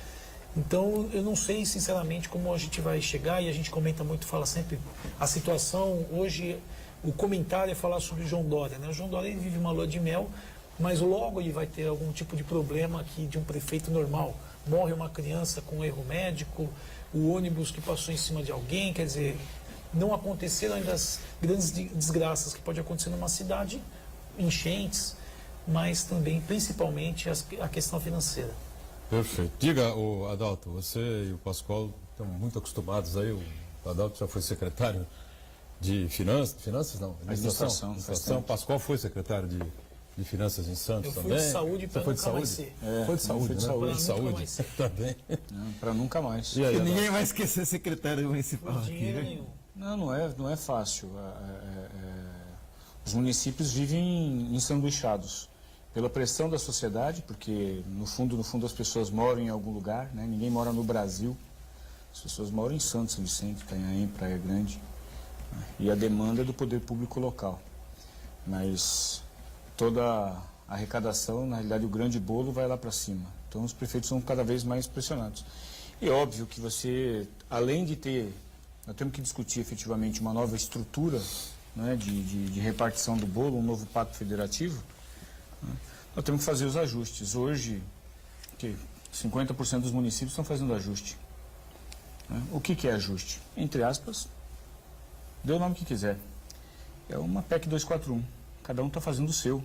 Então, eu não sei, sinceramente, como a gente vai chegar, e a gente comenta muito, fala sempre, a situação hoje, o comentário é falar sobre o João Dória, né? O João Dória ele vive uma lua de mel, mas logo ele vai ter algum tipo de problema aqui de um prefeito normal. Morre uma criança com erro médico, o ônibus que passou em cima de alguém, quer dizer, não aconteceram ainda as grandes desgraças que pode acontecer numa cidade, enchentes, mas também, principalmente, a questão financeira. Perfeito. Diga, Adalto, você e o Pascoal estão muito acostumados aí, o Adalto já foi secretário de Finanças não? Administração. O Pascoal foi secretário de Finanças em Santos também. Eu fui de saúde para nunca mais ser. Foi de saúde, né? Foi de saúde. Também. Para nunca mais. E aí, ninguém vai esquecer secretário municipal aqui, dinheiro né? nenhum. Não é fácil. Os municípios vivem ensanduichados pela pressão da sociedade, porque no fundo as pessoas moram em algum lugar, né? Ninguém mora no Brasil. As pessoas moram em Santos, São Vicente, Itanhaém, Praia Grande. E a demanda é do poder público local. Mas toda a arrecadação, na realidade o grande bolo vai lá para cima. Então os prefeitos são cada vez mais pressionados. E é óbvio que você, além de ter, nós temos que discutir efetivamente uma nova estrutura, né, de repartição do bolo, um novo pacto federativo, né, nós temos que fazer os ajustes. Hoje, 50% dos municípios estão fazendo ajuste. Né? O que é ajuste? Entre aspas, dê o nome que quiser. É uma PEC 241. Cada um está fazendo o seu,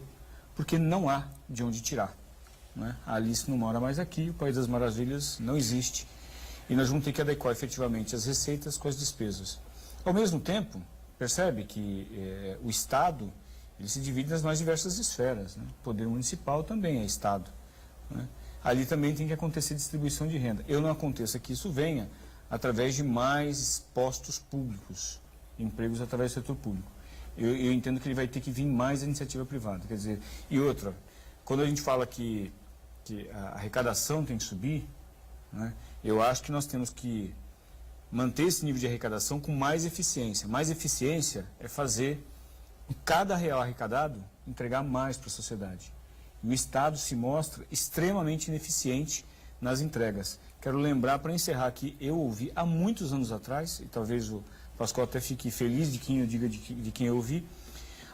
porque não há de onde tirar. Né? A Alice não mora mais aqui, o País das Maravilhas não existe. E nós vamos ter que adequar efetivamente as receitas com as despesas. Ao mesmo tempo, percebe que o Estado ele se divide nas mais diversas esferas. Né? O poder municipal também é Estado. Né? Ali também tem que acontecer distribuição de renda. Eu não aconteça que isso venha através de mais postos públicos, empregos através do setor público. Eu entendo que ele vai ter que vir mais a iniciativa privada. Quer dizer, e outra, quando a gente fala que a arrecadação tem que subir, né, eu acho que nós temos que manter esse nível de arrecadação com mais eficiência. Mais eficiência é fazer cada real arrecadado entregar mais para a sociedade. E o Estado se mostra extremamente ineficiente nas entregas. Quero lembrar, para encerrar aqui, eu ouvi há muitos anos atrás, e talvez o Pascoal até fique feliz de quem eu diga de quem eu ouvi.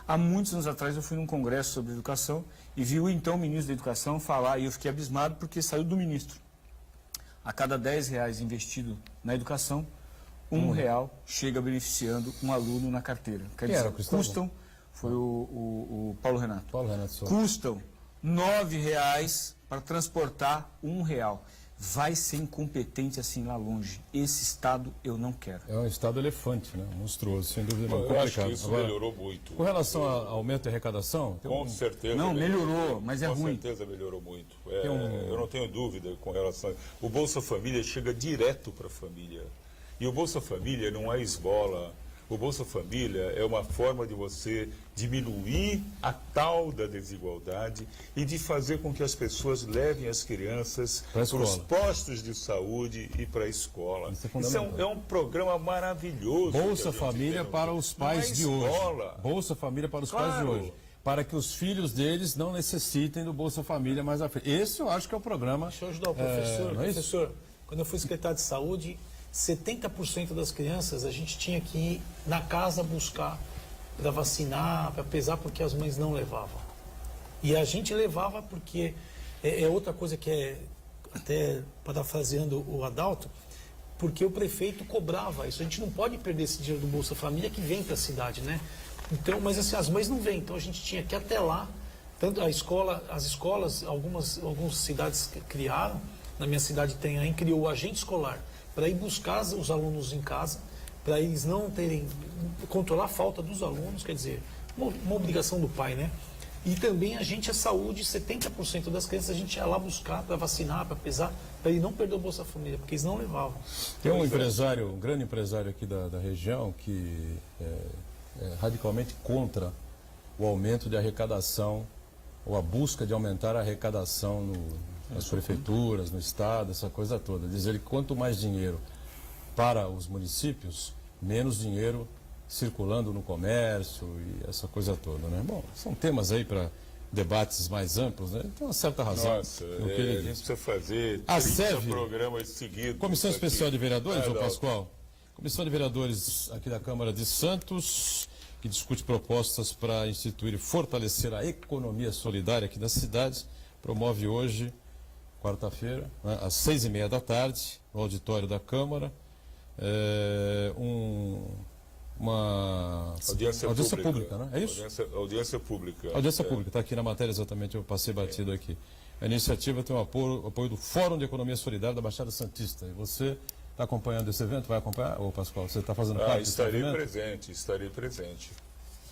Há muitos anos atrás eu fui num congresso sobre educação e vi o então ministro da Educação falar, e eu fiquei abismado porque saiu do ministro. A cada R$10 investido na educação, R$1 chega beneficiando um aluno na carteira. Quer dizer, custam, foi o Paulo Renato. Custam R$9 para transportar R$1. Vai ser incompetente assim lá longe. Esse Estado eu não quero. É um Estado elefante, né? Monstruoso, sem dúvida. Não, eu acho que isso melhorou muito. Com relação ao aumento de arrecadação... Com certeza. Não, melhorou, mas é ruim. Com certeza melhorou muito. Eu não tenho dúvida com relação... O Bolsa Família chega direto para a família. E o Bolsa Família não é esmola. O Bolsa Família é uma forma de você diminuir a tal da desigualdade e de fazer com que as pessoas levem as crianças para os postos de saúde e para a escola. Isso é um programa maravilhoso. Bolsa Família para os pais de hoje. Bolsa Família para os pais de hoje. Para que os filhos deles não necessitem do Bolsa Família mais à frente. Esse eu acho que é o programa... Deixa eu ajudar o professor. Professor, quando eu fui secretário de saúde... 70% das crianças a gente tinha que ir na casa buscar para vacinar, para pesar, porque as mães não levavam. E a gente levava porque é outra coisa que é, até parafraseando o Adalto, porque o prefeito cobrava isso. A gente não pode perder esse dinheiro do Bolsa Família que vem para a cidade, né? Então, mas assim, as mães não vêm, então a gente tinha que ir até lá, tanto as escolas, algumas cidades criaram, na minha cidade criou o agente escolar, para ir buscar os alunos em casa, para eles não controlar a falta dos alunos, quer dizer, uma obrigação do pai, né? E também a saúde, 70% das crianças a gente ia lá buscar para vacinar, para pesar, para ele não perder o Bolsa Família, porque eles não levavam. Tem um grande empresário aqui da região que é radicalmente contra o aumento de arrecadação ou a busca de aumentar a arrecadação nas prefeituras, no estado, essa coisa toda. Diz ele que quanto mais dinheiro para os municípios, menos dinheiro circulando no comércio e essa coisa toda, né? Bom, são temas aí para debates mais amplos, né? Tem uma certa razão. Nossa, no que ele a gente diz. precisa fazer A 30 SEV, programas seguidos. Comissão Especial de Vereadores, ô Adalto. Pascoal? Comissão de Vereadores aqui da Câmara de Santos, que discute propostas para instituir e fortalecer a economia solidária aqui da cidade, promove hoje, quarta-feira, né, às 6h30 da tarde, no auditório da Câmara, uma audiência pública, né? É isso? Audiência pública. Audiência pública, está aqui na matéria exatamente, eu passei batido aqui. A iniciativa tem o apoio do Fórum de Economia Solidária da Baixada Santista. E você está acompanhando esse evento? Vai acompanhar? Ô, Pascoal, você está fazendo parte desse evento? Estarei presente.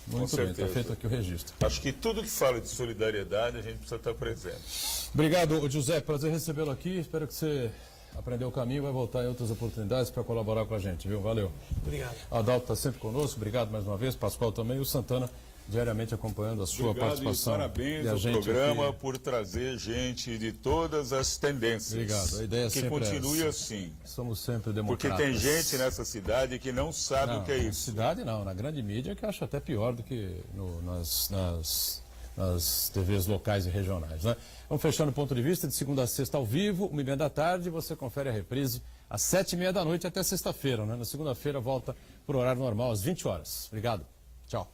Muito bem, está feito aqui o registro. Acho que tudo que fala de solidariedade a gente precisa estar presente. Obrigado, José. Prazer recebê-lo aqui. Espero que você aprendeu o caminho e vai voltar em outras oportunidades para colaborar com a gente, viu? Valeu. Obrigado. Adalto está sempre conosco. Obrigado mais uma vez. Pascoal também. E o Santana diariamente acompanhando a sua participação. E parabéns ao programa por trazer gente de todas as tendências. Obrigado. A ideia é que sempre continue essa. assim. Somos sempre democratas. Porque tem gente nessa cidade que não sabe o que é isso. Na cidade não, na grande mídia que eu acho até pior do que nas TVs locais e regionais, né? Vamos fechando o ponto de vista de segunda a sexta ao vivo, 1h30 da tarde, você confere a reprise às 7h30 da noite até sexta-feira, né? Na segunda-feira volta por horário normal às 20 horas. Obrigado. Tchau.